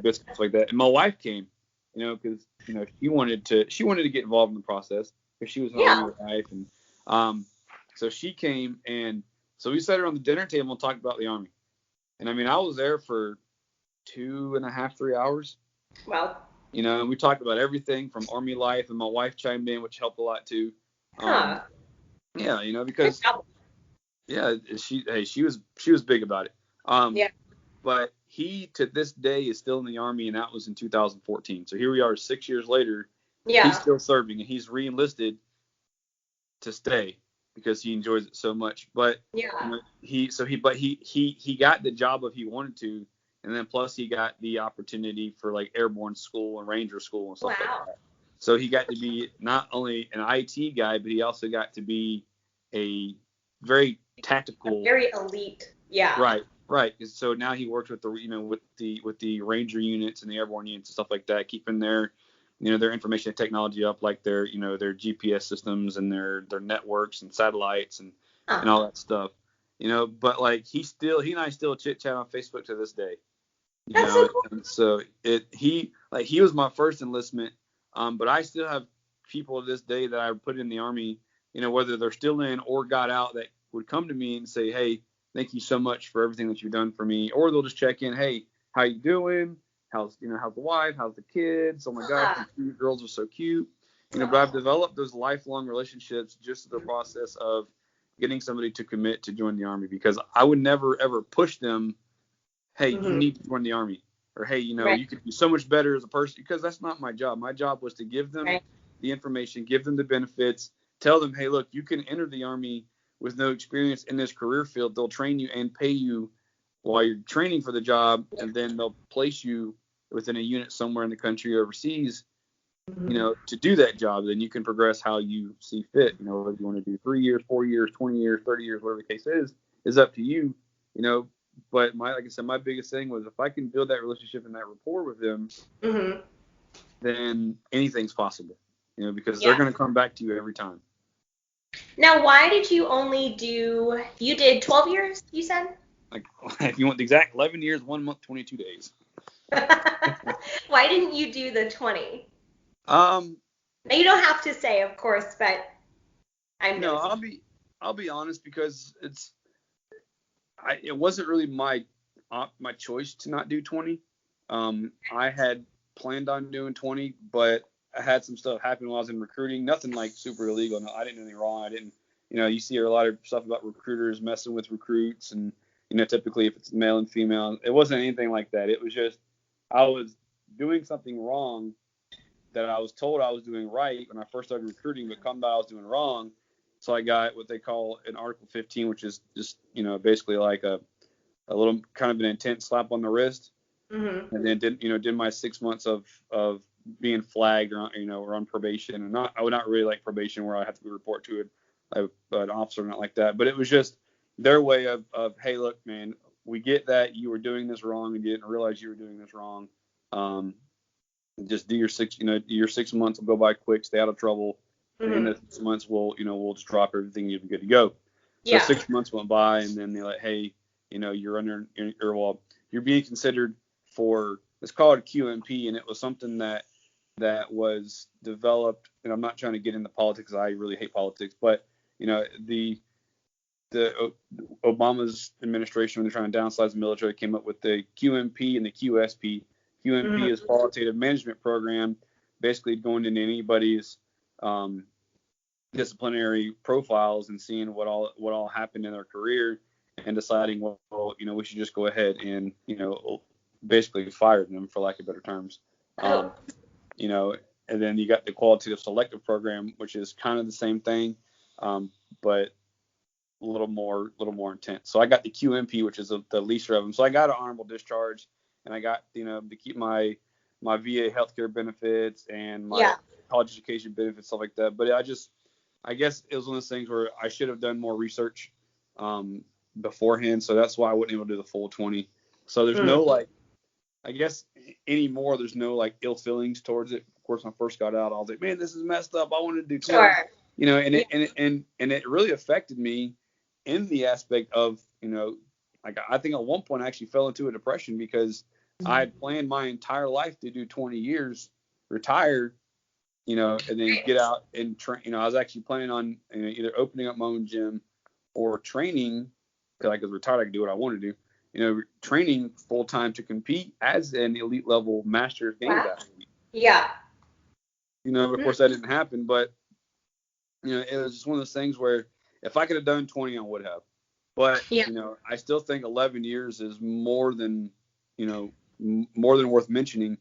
Speaker 2: biscuits like that. And my wife came, because she wanted to get involved in the process because she was an Army wife, and so she came, and so we sat her on the dinner table and talked about the Army. And I was there for 2.5, 3 hours.
Speaker 1: Wow.
Speaker 2: And we talked about everything from Army life, and my wife chimed in, which helped a lot too. Because she was big about it. But he to this day is still in the Army, and that was in 2014. So here we are 6 years later.
Speaker 1: Yeah.
Speaker 2: He's still serving, and he's re-enlisted to stay because he enjoys it so much. But he got the job if he wanted to. And then plus he got the opportunity for airborne school and ranger school and stuff like that. So he got to be not only an IT guy, but he also got to be a very tactical,
Speaker 1: very elite. Yeah.
Speaker 2: Right. So now he works with with the Ranger units and the airborne units and stuff like that, keeping their their information technology up, like their their GPS systems and their networks and satellites and all that stuff. But like he and I still chit chat on Facebook to this day.
Speaker 1: That's so cool.
Speaker 2: And so he was my first enlistment, but I still have people to this day that I put in the Army, whether they're still in or got out, that would come to me and say, hey, thank you so much for everything that you've done for me. Or they'll just check in, hey, how you doing? How's the wife? How's the kids? Oh my gosh, the girls are so cute. But I've developed those lifelong relationships just through the process of getting somebody to commit to join the Army, because I would never ever push them, hey, you need to join the Army, or hey, you could be so much better as a person, because that's not my job. My job was to give them the information, give them the benefits, tell them, hey, look, you can enter the Army with no experience in this career field. They'll train you and pay you while you're training for the job, and then they'll place you within a unit somewhere in the country or overseas, to do that job. Then you can progress how you see fit. Whether you want to do 3 years, 4 years, 20 years, 30 years, whatever the case is up to you. But like I said, my biggest thing was, if I can build that relationship and that rapport with them, then anything's possible. Because they're going to come back to you every time.
Speaker 1: Now, why did you only you did 12 years, you said?
Speaker 2: Like, if you want the exact 11 years, 1 month, 22 days.
Speaker 1: Why didn't you do the 20?
Speaker 2: Now,
Speaker 1: you don't have to say, of course, but
Speaker 2: I'll be honest, because it wasn't really my choice to not do 20. I had planned on doing 20, but I had some stuff happen while I was in recruiting. Nothing like super illegal. No, I didn't do anything wrong. I didn't, you see a lot of stuff about recruiters messing with recruits, and typically if it's male and female, it wasn't anything like that. It was just, I was doing something wrong that I was told I was doing right when I first started recruiting, but come by I was doing wrong. So I got what they call an Article 15, which is just, basically like a little kind of an intense slap on the wrist. And then did my 6 months of being flagged, or on probation, and I would not really like probation where I have to report to an officer, not like that. But it was just their way of, hey, look, man, we get that you were doing this wrong and you didn't realize you were doing this wrong. Just do your 6 months will go by quick, stay out of trouble. And in the 6 months, we'll just drop everything, you'll be good to go. So 6 months went by, and then they're like, hey, you're being considered for, it's called a QMP, and it was something that was developed, and I'm not trying to get into politics, I really hate politics, but the Obama's administration, when they're trying to downsize the military, came up with the QMP and the QSP. QMP is qualitative management program, basically going into anybody's disciplinary profiles and seeing what all happened in their career, and deciding, well, we should just go ahead and basically fire them, for lack of better terms. And then you got the qualitative selective program, which is kind of the same thing, but a little more intense. So I got the QMP, which is the least of them. So I got an honorable discharge, and I got to keep my VA healthcare benefits and my college education benefits, stuff like that. But I guess it was one of those things where I should have done more research beforehand. So that's why I wasn't able to do the full 20. So there's no I guess anymore, there's no ill feelings towards it. Of course, when I first got out, I was like, man, this is messed up. I wanted to do 20. Sure. And it really affected me in the aspect of, I think at one point I actually fell into a depression, because I had planned my entire life to do 20 years, retire, and then get out and train. I was actually planning on either opening up my own gym or training, because I was retired, I could do what I want to do. Training full time to compete as an elite level Masters Games athlete.
Speaker 1: Yeah.
Speaker 2: Of course that didn't happen, but it was just one of those things where if I could have done 20, I would have. But I still think 11 years is more than worth mentioning,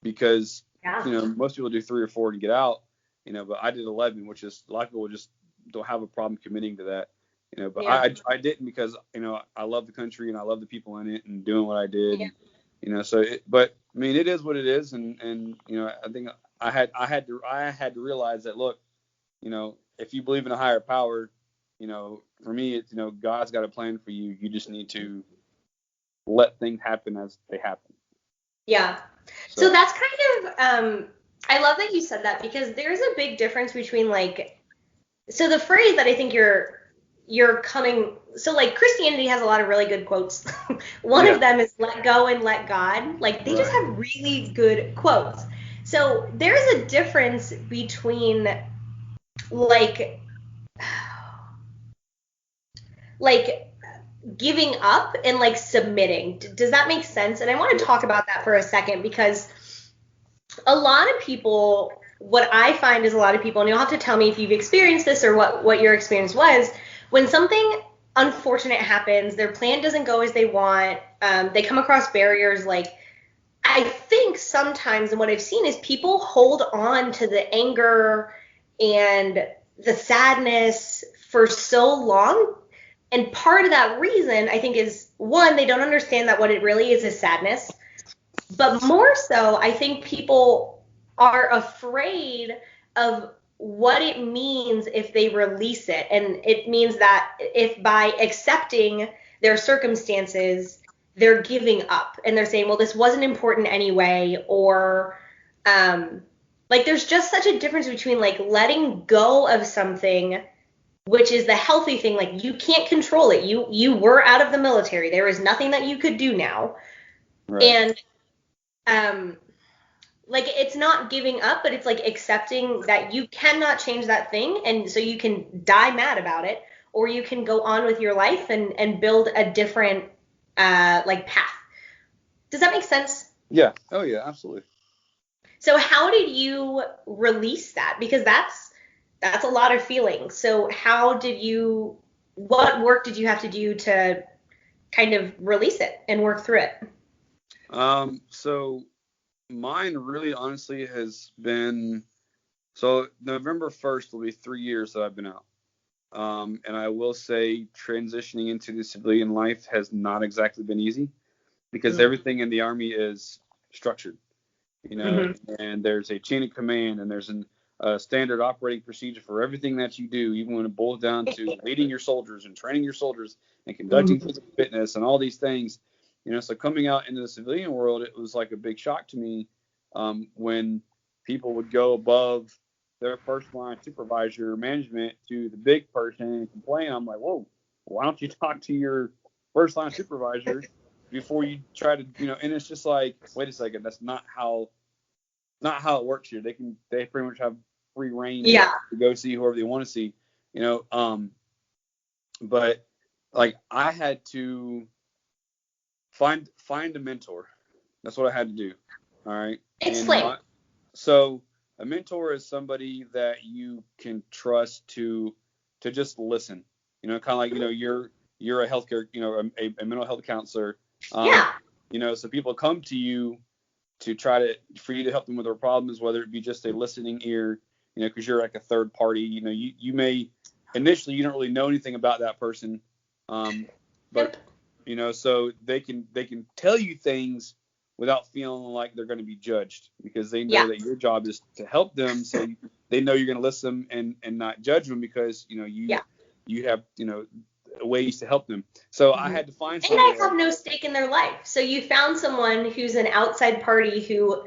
Speaker 2: because most people do 3 or 4 to get out, but I did 11, which is, a lot of people just don't have a problem committing to that. But I didn't, because I love the country and I love the people in it and doing what I did. But I mean, it is what it is, and I think I had to realize that, look, if you believe in a higher power, for me, it's, God's got a plan for you. You just need to let things happen as they happen.
Speaker 1: Yeah. So that's kind of, I love that you said that, because there's a big difference between so the phrase that I think you're coming, so Christianity has a lot of really good quotes. One of them is let go and let God. They just have really good quotes. So there's a difference between giving up and submitting. Does that make sense? And I want to talk about that for a second, because a lot of people, what I find is a lot of people, and you'll have to tell me if you've experienced this or what your experience was, when something unfortunate happens, their plan doesn't go as they want, they come across barriers. I think sometimes, and what I've seen is people hold on to the anger and the sadness for so long. And part of that reason, I think, is, one, they don't understand that what it really is sadness. But more so, I think people are afraid of what it means if they release it. And it means that if by accepting their circumstances, they're giving up and they're saying, well, this wasn't important anyway, or there's just such a difference between letting go of something, which is the healthy thing. You can't control it. You were out of the military. There is nothing that you could do now. Right. And it's not giving up, but it's accepting that you cannot change that thing, and so you can die mad about it, or you can go on with your life and build a different path. Does that make sense?
Speaker 2: Yeah. Oh yeah, absolutely.
Speaker 1: So how did you release that? Because that's a lot of feelings. So what work did you have to do to kind of release it and work through it?
Speaker 2: So mine really honestly has been, so November 1st will be 3 years that I've been out. And I will say transitioning into the civilian life has not exactly been easy, because everything in the Army is structured, and there's a chain of command, and there's a standard operating procedure for everything that you do, even when it boils down to leading your soldiers and training your soldiers and conducting physical fitness and all these things. So coming out into the civilian world, it was a big shock to me when people would go above their first line supervisor or management to the big person and complain. I'm like, whoa, why don't you talk to your first line supervisor before you try to, and it's just wait a second, that's not how it works here. They pretty much have free reign to go see whoever they want to see, but I had to find a mentor. That's what I had to do. All right.
Speaker 1: Explain.
Speaker 2: So a mentor is somebody that you can trust to just listen. Kind of you're a healthcare, a mental health counselor. So people come to you to for you to help them with their problems, whether it be just a listening ear, because you're a third party. You may initially you don't really know anything about that person, but so they can tell you things without feeling like they're going to be judged, because they know that your job is to help them. So they know you're going to listen and not judge them, because you have ways to help them. So I had to find someone.
Speaker 1: And I have no stake in their life. So you found someone who's an outside party who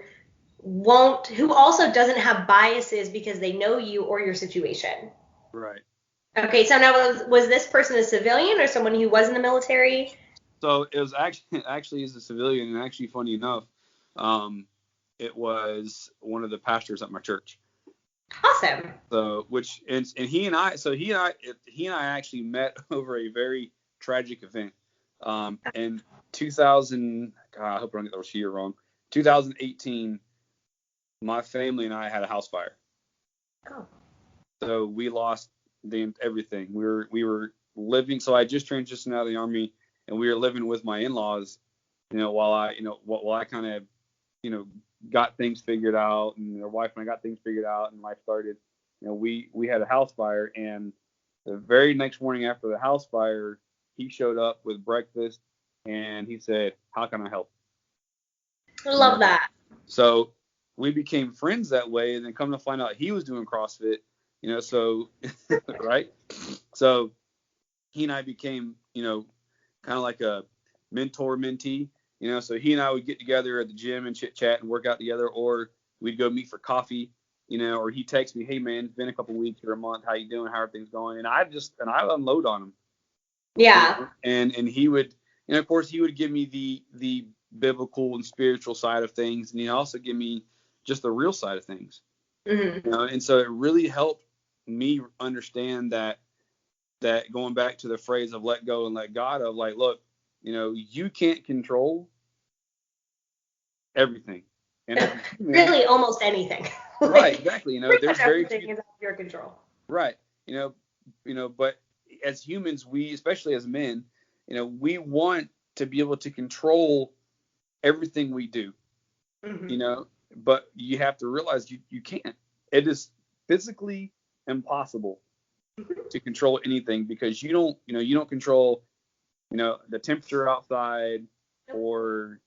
Speaker 1: also doesn't have biases because they know you or your situation.
Speaker 2: Right.
Speaker 1: Okay, so now was this person a civilian or someone who was in the military?
Speaker 2: So it was actually as a civilian, and actually funny enough, it was one of the pastors at my church.
Speaker 1: Awesome.
Speaker 2: So he and I actually met over a very tragic event. In 2000, God, I hope I don't get the year wrong. 2018, my family and I had a house fire.
Speaker 1: Oh.
Speaker 2: So we lost everything. We were living. So I just transitioned out of the Army, and we were living with my in-laws. While I kind of, got things figured out, and their wife and I got things figured out, and life started. We had a house fire, and the very next morning after the house fire, he showed up with breakfast, and he said, "How can I help?"
Speaker 1: I love that.
Speaker 2: So we became friends that way, and then come to find out he was doing CrossFit, so right. So he and I became, kind of like a mentor mentee, so he and I would get together at the gym and chit chat and work out together, or we'd go meet for coffee, or he texts me, hey man, it's been a couple weeks or a month, how you doing, how are things going? And I unload on him.
Speaker 1: Yeah.
Speaker 2: And he would, of course he would give me the biblical and spiritual side of things, and he'd also give me just the real side of things.
Speaker 1: Mm-hmm.
Speaker 2: And so it really helped me understand that going back to the phrase of let go and let God, of like, look, you can't control everything. And
Speaker 1: really almost anything.
Speaker 2: Right, exactly. There's very
Speaker 1: few is out of your control.
Speaker 2: Right. But as humans, we, especially as men, we want to be able to control everything we do.
Speaker 1: Mm-hmm.
Speaker 2: But you have to realize you can't. It is physically impossible to control anything, because you don't control the temperature outside, or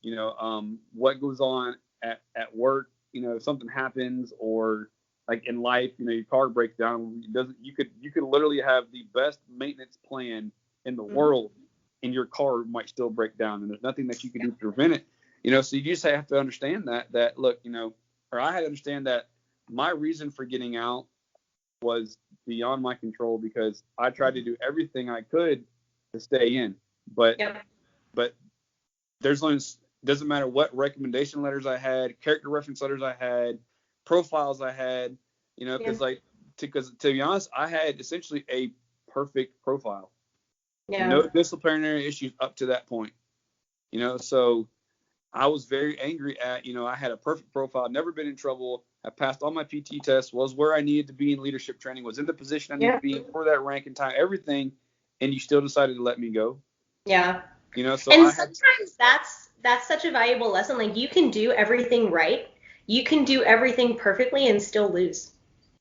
Speaker 2: what goes on at work. If something happens, or like in life, your car breaks down. You could literally have the best maintenance plan in the world, and your car might still break down, and there's nothing that you can do to prevent it. So you just have to understand that look, or I had to understand that my reason for getting out was beyond my control, because I tried to do everything I could to stay in. But there's only, doesn't matter what recommendation letters I had, character reference letters I had, profiles I had, because to be honest, I had essentially a perfect profile.
Speaker 1: Yeah.
Speaker 2: No disciplinary issues up to that point. So I was very angry at, I had a perfect profile, never been in trouble. I passed all my PT tests, was where I needed to be in leadership training, was in the position I needed to be in for that rank and time, everything, and you still decided to let me go.
Speaker 1: Yeah.
Speaker 2: So
Speaker 1: sometimes that's such a valuable lesson. Like, you can do everything right, you can do everything perfectly and still lose.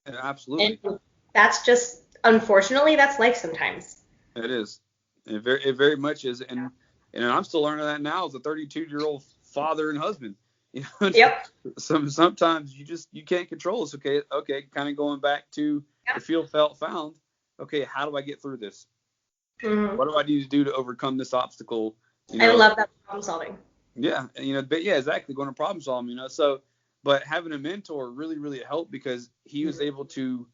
Speaker 2: Absolutely.
Speaker 1: And that's just, unfortunately, that's life sometimes.
Speaker 2: It is. It very much is. And I'm still learning that now as a 32-year-old father and husband.
Speaker 1: Yep.
Speaker 2: Sometimes you can't control this. Okay. Kind of going back to the feel, felt, found. Okay, how do I get through this?
Speaker 1: Mm-hmm.
Speaker 2: What do I need to do to overcome this obstacle?
Speaker 1: I love that problem solving.
Speaker 2: Yeah, but yeah, exactly. Going to problem solving. So, but having a mentor really, really helped, because he was able to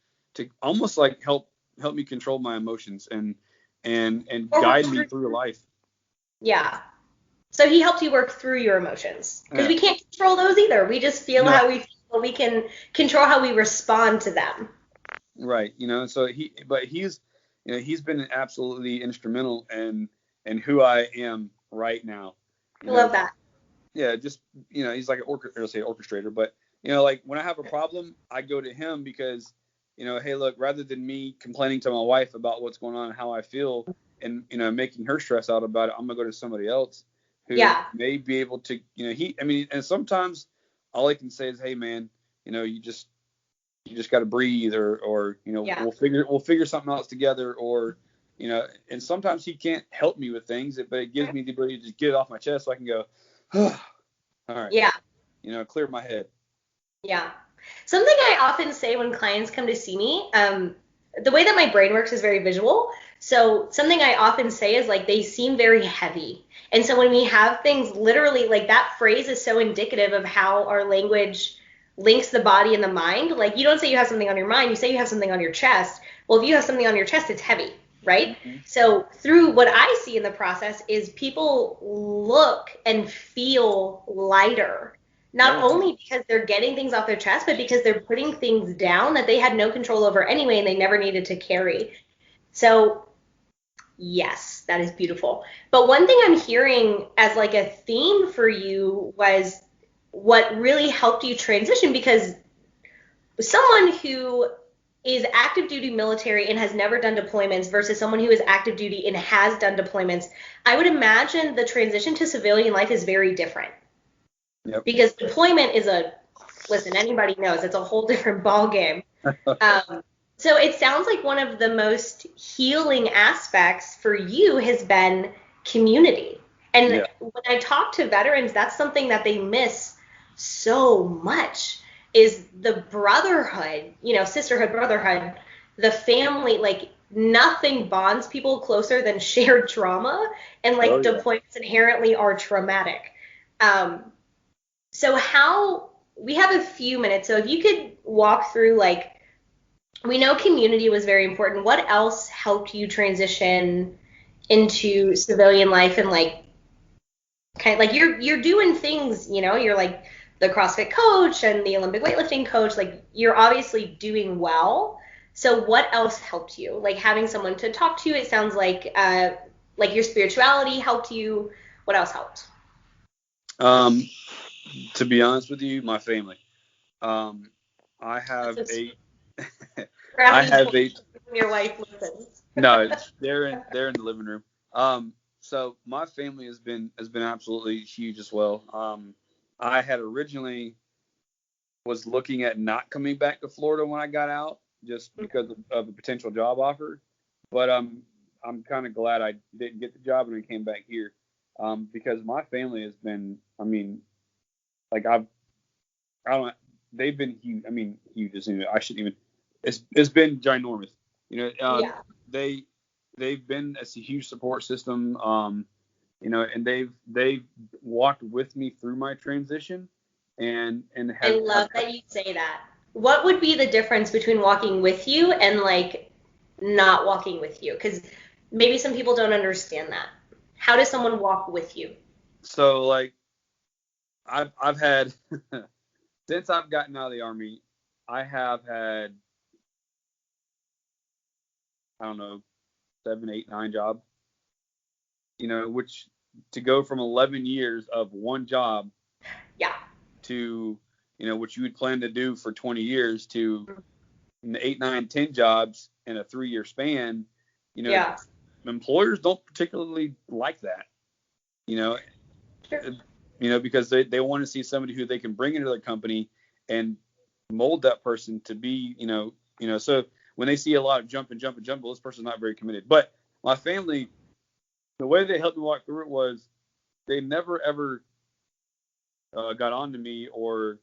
Speaker 2: almost like help me control my emotions and guide me through life.
Speaker 1: Yeah. So he helped you work through your emotions, because we can't control those either. We just feel how we feel. We can control how we respond to them.
Speaker 2: Right. So he's been absolutely instrumental in who I am right now.
Speaker 1: I love that.
Speaker 2: Yeah, just he's like an orchestrator, but like when I have a problem, I go to him, because hey, look, rather than me complaining to my wife about what's going on and how I feel, and making her stress out about it, I'm gonna go to somebody else who may be able to, and sometimes all I can say is, hey man, you just got to breathe, or we'll figure something else together, or and sometimes he can't help me with things, but it gives me the ability to just get it off my chest, so I can go, all right, clear my head.
Speaker 1: Yeah. Something I often say when clients come to see me, the way that my brain works is very visual. So something I often say is, like, they seem very heavy. And so when we have things literally, like, that phrase is so indicative of how our language links the body and the mind. Like, you don't say you have something on your mind, you say you have something on your chest. Well, if you have something on your chest, it's heavy, right? Mm-hmm. So through what I see in the process is people look and feel lighter. Not only because they're getting things off their chest, but because they're putting things down that they had no control over anyway and they never needed to carry. So, yes, that is beautiful. But one thing I'm hearing as like a theme for you was what really helped you transition, because someone who is active duty military and has never done deployments versus someone who is active duty and has done deployments, I would imagine the transition to civilian life is very different.
Speaker 2: Yep.
Speaker 1: Because deployment is anybody knows, it's a whole different ball game. So it sounds like one of the most healing aspects for you has been community. And when I talk to veterans, that's something that they miss so much, is the brotherhood, sisterhood, brotherhood, the family. Like, nothing bonds people closer than shared trauma, and like deployments inherently are traumatic. So we have a few minutes, so if you could walk through, like, we know community was very important. What else helped you transition into civilian life, and like kind of like you're doing things, you're like the CrossFit coach and the Olympic weightlifting coach, like you're obviously doing well. So what else helped you? Like having someone to talk to, it sounds like your spirituality helped you. What else helped?
Speaker 2: To be honest with you, my family. I have eight. I have eight.
Speaker 1: Your wife listens.
Speaker 2: No, they're in the living room. So my family has been absolutely huge as well. I had originally was looking at not coming back to Florida when I got out, just because of a potential job offer. But I'm kind of glad I didn't get the job and I came back here, because my family has been, I mean, like they've been huge. I mean, huge is, I shouldn't even. It's been ginormous. They've been a huge support system. And they've walked with me through my transition, and
Speaker 1: I love that you say that. What would be the difference between walking with you and like not walking with you? Because maybe some people don't understand that. How does someone walk with you?
Speaker 2: So like, I've had since I've gotten out of the Army, I have had, I don't know, 7, 8, 9 jobs. Which to go from 11 years of one job, to what you would plan to do for 20 years to 8, 9, 10 jobs in a 3-year span. Employers don't particularly like that. Because they want to see somebody who they can bring into their company and mold that person to be, so when they see a lot of jump, well, this person's not very committed. But my family, the way they helped me walk through it was they never ever got on to me or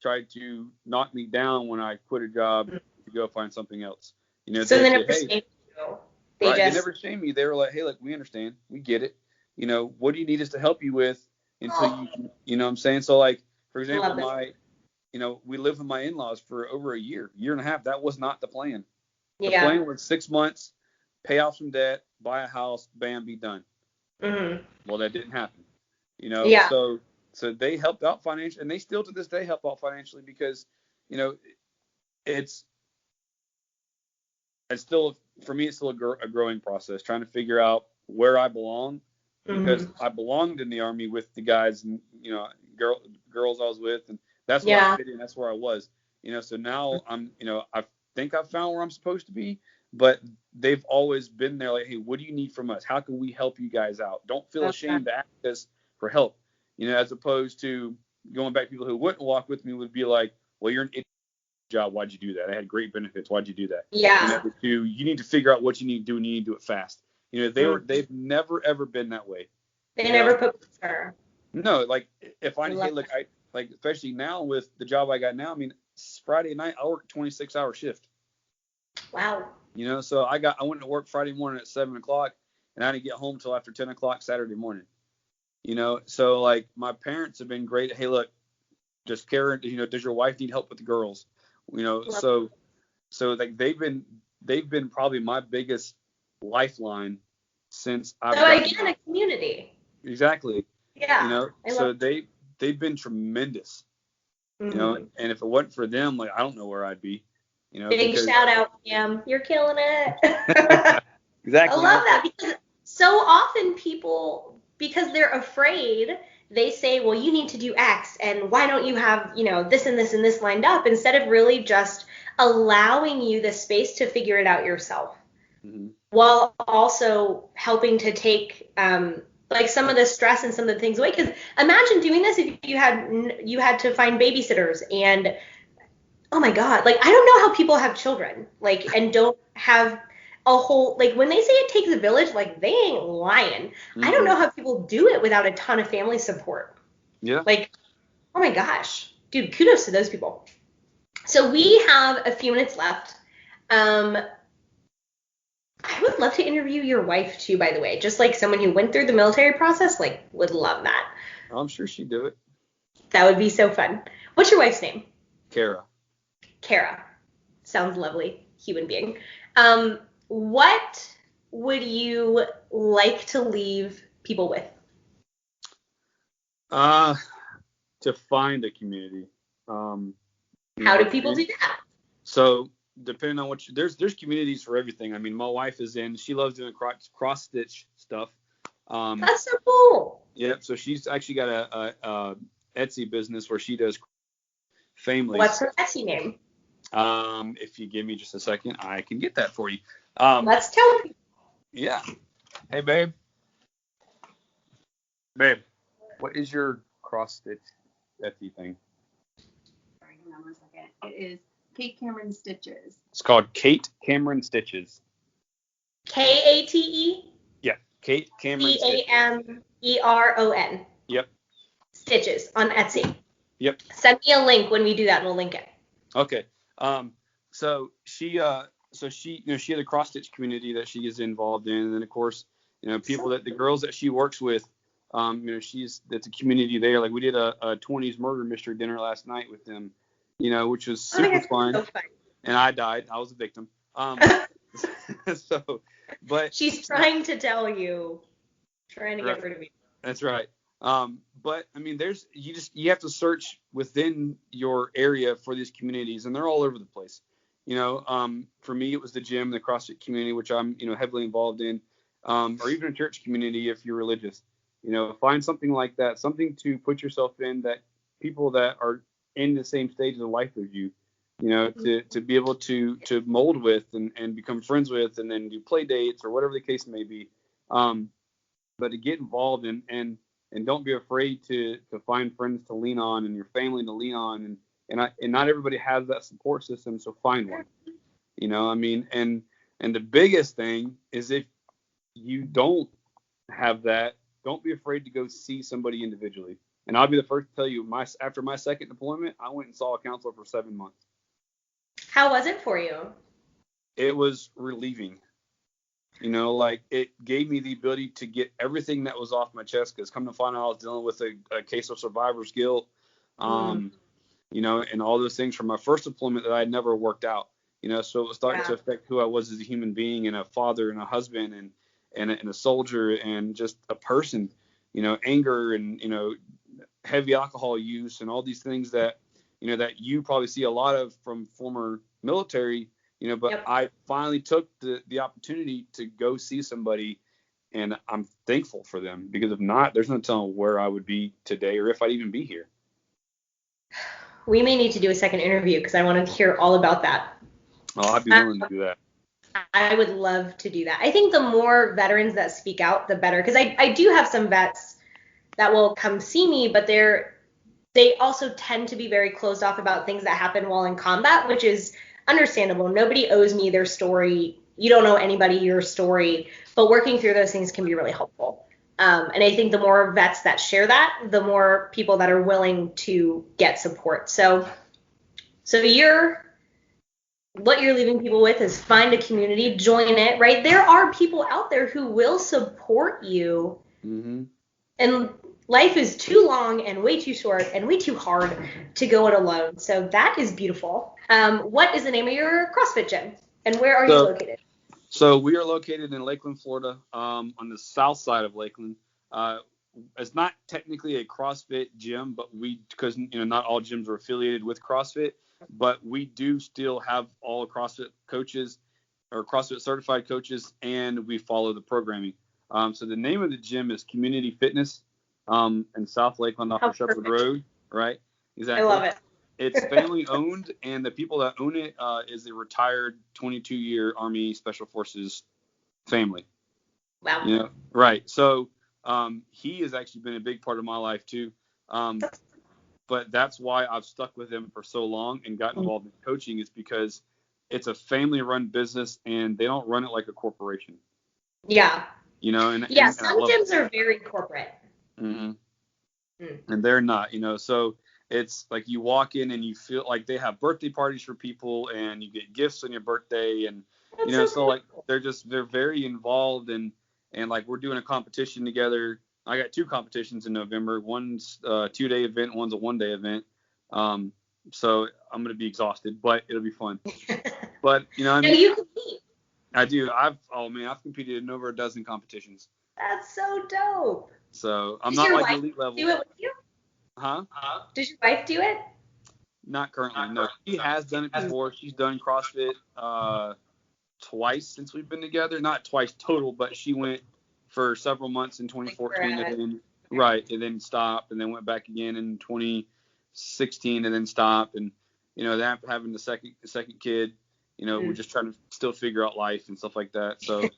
Speaker 2: tried to knock me down when I quit a job to go find something else.
Speaker 1: So they never shamed you.
Speaker 2: They never shamed me. They were like, hey, look, we understand. We get it. What do you need us to help you with until you know what I'm saying? So like, for example, we lived with my in-laws for over a year and a half. That was not the plan. The plan was 6 months, pay off some debt, buy a house, bam, be done. Mm-hmm. Well, that didn't happen. So they helped out financially, and they still to this day help out financially because, it's still, for me, it's still a growing process, trying to figure out where I belong, because I belonged in the Army with the guys and, girls I was with, and that's where I fit in, that's where I was, so now I'm, I think I've found where I'm supposed to be, but they've always been there like, hey, what do you need from us? How can we help you guys out? Don't feel ashamed to ask us for help. As opposed to going back, people who wouldn't walk with me would be like, well, you're an idiot job. Why'd you do that? I had great benefits. Why'd you do that?
Speaker 1: Yeah.
Speaker 2: You need to figure out what you need to do, and you need to do it fast. They've never ever been that way.
Speaker 1: They never put pressure.
Speaker 2: No, like if I especially now with the job I got now, I mean, Friday night I work 26-hour shift.
Speaker 1: Wow.
Speaker 2: So I went to work Friday morning at 7:00, and I didn't get home till after 10:00 Saturday morning. So like my parents have been great. Hey, look, just Karen, does your wife need help with the girls? So like they've been probably my biggest lifeline since I've
Speaker 1: gotten a community.
Speaker 2: Exactly.
Speaker 1: Yeah.
Speaker 2: So they've been tremendous. And if it wasn't for them, like I don't know where I'd be.
Speaker 1: Big shout out, Cam. You're killing it.
Speaker 2: Exactly.
Speaker 1: I love that, because so often people, because they're afraid, they say, well, you need to do X, and why don't you have, this and this and this lined up, instead of really just allowing you the space to figure it out yourself, while also helping to take like some of the stress and some of the things away. Because imagine doing this if you had to find babysitters, and oh my God, like I don't know how people have children, like, and don't have a whole, like when they say it takes a village, like they ain't lying. I don't know how people do it without a ton of family support.
Speaker 2: Yeah.
Speaker 1: Like, oh my gosh, dude, kudos to those people. So we have a few minutes left. I would love to interview your wife too, by the way. Just like someone who went through the military process, like would love that.
Speaker 2: I'm sure she'd do it.
Speaker 1: That would be so fun. What's your wife's name?
Speaker 2: Kara.
Speaker 1: Kara. Sounds lovely. Human being. What would you like to leave people with?
Speaker 2: To find a community.
Speaker 1: How do people do that?
Speaker 2: So depending on there's communities for everything. I mean, my wife she loves doing cross stitch stuff.
Speaker 1: That's so cool.
Speaker 2: Yep. So she's actually got a Etsy business where she does families.
Speaker 1: What's her Etsy name?
Speaker 2: If you give me just a second, I can get that for you.
Speaker 1: Let's tell people.
Speaker 2: Yeah. Hey, babe. Babe, what is your cross stitch Etsy thing?
Speaker 3: Sorry, hang on 1 second. It is Kate Cameron Stitches.
Speaker 2: It's called Kate Cameron Stitches.
Speaker 1: Kate?
Speaker 2: Yeah, Kate Cameron Stitches.
Speaker 1: Cameron.
Speaker 2: Yep.
Speaker 1: Stitches on Etsy.
Speaker 2: Yep.
Speaker 1: Send me a link when we do that, and we'll link it.
Speaker 2: Okay. So she she has a cross stitch community that she is involved in, and then of course, the girls that she works with, that's a community there. Like we did a 20s murder mystery dinner last night with them, which was super fun.
Speaker 1: So fun.
Speaker 2: And I died. I was a victim. But
Speaker 1: she's trying to tell you, trying to get rid of you.
Speaker 2: That's right. But I mean, you have to search within your area for these communities, and they're all over the place. For me, it was the gym, the CrossFit community, which I'm, heavily involved in, or even a church community if you're religious. Find something like that, something to put yourself in that people that are in the same stage of life as you, to be able to mold with and become friends with, and then do play dates or whatever the case may be. But to get involved and don't be afraid to find friends to lean on and your family to lean on, and not everybody has that support system, so find one. And the biggest thing is if you don't have that, don't be afraid to go see somebody individually. And I'll be the first to tell you, after my second deployment, I went and saw a counselor for 7 months.
Speaker 1: How was it for you?
Speaker 2: It was relieving. It gave me the ability to get everything that was off my chest, because come to find out I was dealing with a case of survivor's guilt, and all those things from my first deployment that I had never worked out, so it was starting to affect who I was as a human being and a father and a husband and a soldier and just a person, anger and, heavy alcohol use and all these things that, that you probably see a lot of from former military. But yep. I finally took the opportunity to go see somebody, and I'm thankful for them, because if not, there's no telling where I would be today or if I'd even be here.
Speaker 1: We may need to do a second interview, because I want to hear all about that.
Speaker 2: Oh, I'd be willing to do that.
Speaker 1: I would love to do that. I think the more veterans that speak out, the better, because I do have some vets that will come see me, but they also tend to be very closed off about things that happen while in combat, which is understandable. Nobody owes me their story. You don't owe anybody your story, but working through those things can be really helpful. And I think the more vets that share that, the more people that are willing to get support. So what you're leaving people with is find a community, join it, right? There are people out there who will support you.
Speaker 2: Mm-hmm.
Speaker 1: And life is too long and way too short and way too hard to go it alone. So that is beautiful. What is the name of your CrossFit gym, and where are you located?
Speaker 2: So we are located in Lakeland, Florida, on the south side of Lakeland. It's not technically a CrossFit gym, but because not all gyms are affiliated with CrossFit, but we do still have all CrossFit coaches or CrossFit certified coaches, and we follow the programming. So the name of the gym is Community Fitness in South Lakeland off of Shepherd Road, right? Exactly.
Speaker 1: I love it.
Speaker 2: It's family owned, and the people that own it is a retired 22-year Army Special Forces family.
Speaker 1: Wow.
Speaker 2: Right. So he has actually been a big part of my life too. But that's why I've stuck with him for so long and gotten involved in coaching, is because it's a family-run business and they don't run it like a corporation.
Speaker 1: Yeah.
Speaker 2: Some
Speaker 1: gyms are very corporate.
Speaker 2: Mm-hmm. And they're not, so it's like you walk in and you feel like they have birthday parties for people, and you get gifts on your birthday, and
Speaker 1: That's
Speaker 2: You know,
Speaker 1: so
Speaker 2: so
Speaker 1: cool.
Speaker 2: like they're very involved and like we're doing a competition together. I got 2 competitions in November. One's a 2-day event, one's a 1-day event. So I'm gonna be exhausted, but it'll be fun. But you know, I
Speaker 1: Now
Speaker 2: mean,
Speaker 1: you compete.
Speaker 2: I do. I've competed in over a dozen competitions.
Speaker 1: That's so dope.
Speaker 2: So I'm
Speaker 1: Does
Speaker 2: not
Speaker 1: your
Speaker 2: like
Speaker 1: wife
Speaker 2: elite level.
Speaker 1: do it with you?
Speaker 2: Huh?
Speaker 1: Does your wife do it?
Speaker 2: Not currently. No. She has done it before. She's done CrossFit twice since we've been together. Not twice total, but she went for several months in 2014 and then stopped and then went back again in 2016 and then stopped. And you know, then after having the second kid, you know, we're just trying to still figure out life and stuff like that. So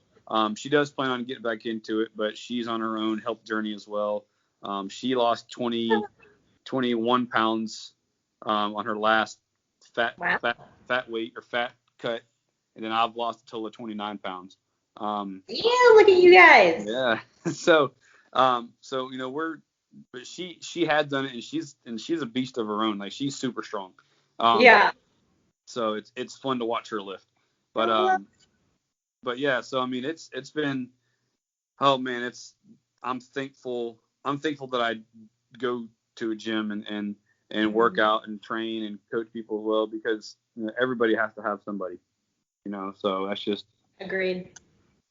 Speaker 2: she does plan on getting back into it, but she's on her own health journey as well. She lost 21 pounds on her last fat weight or fat cut, and then I've lost a total of 29 pounds.
Speaker 1: Yeah, look at you guys.
Speaker 2: Yeah. So you know but she had done it, and she's a beast of her own. Like she's super strong.
Speaker 1: Yeah.
Speaker 2: So it's fun to watch her lift. But yeah. So I mean, it's been, oh man, I'm thankful that I go to a gym and work out and train and coach people well, because you know, everybody has to have somebody, you know. So that's just
Speaker 1: Agreed.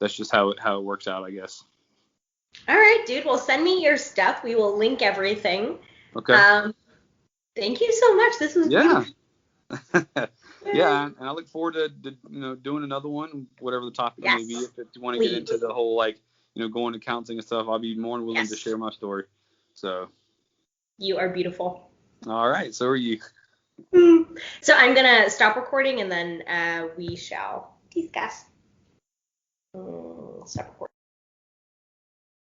Speaker 2: That's just how it works out, I guess.
Speaker 1: All right, dude. Well, send me your stuff. We will link everything.
Speaker 2: Okay.
Speaker 1: Thank you so much. This was beautiful.
Speaker 2: Yeah, and I look forward to you know, doing another one, whatever the topic may be. If you want to get into the whole, like, you know, going to counseling and stuff, I'll be more than willing to share my story. So.
Speaker 1: You are beautiful.
Speaker 2: All right. So are you.
Speaker 1: So I'm gonna stop recording and then we shall discuss. Stop recording.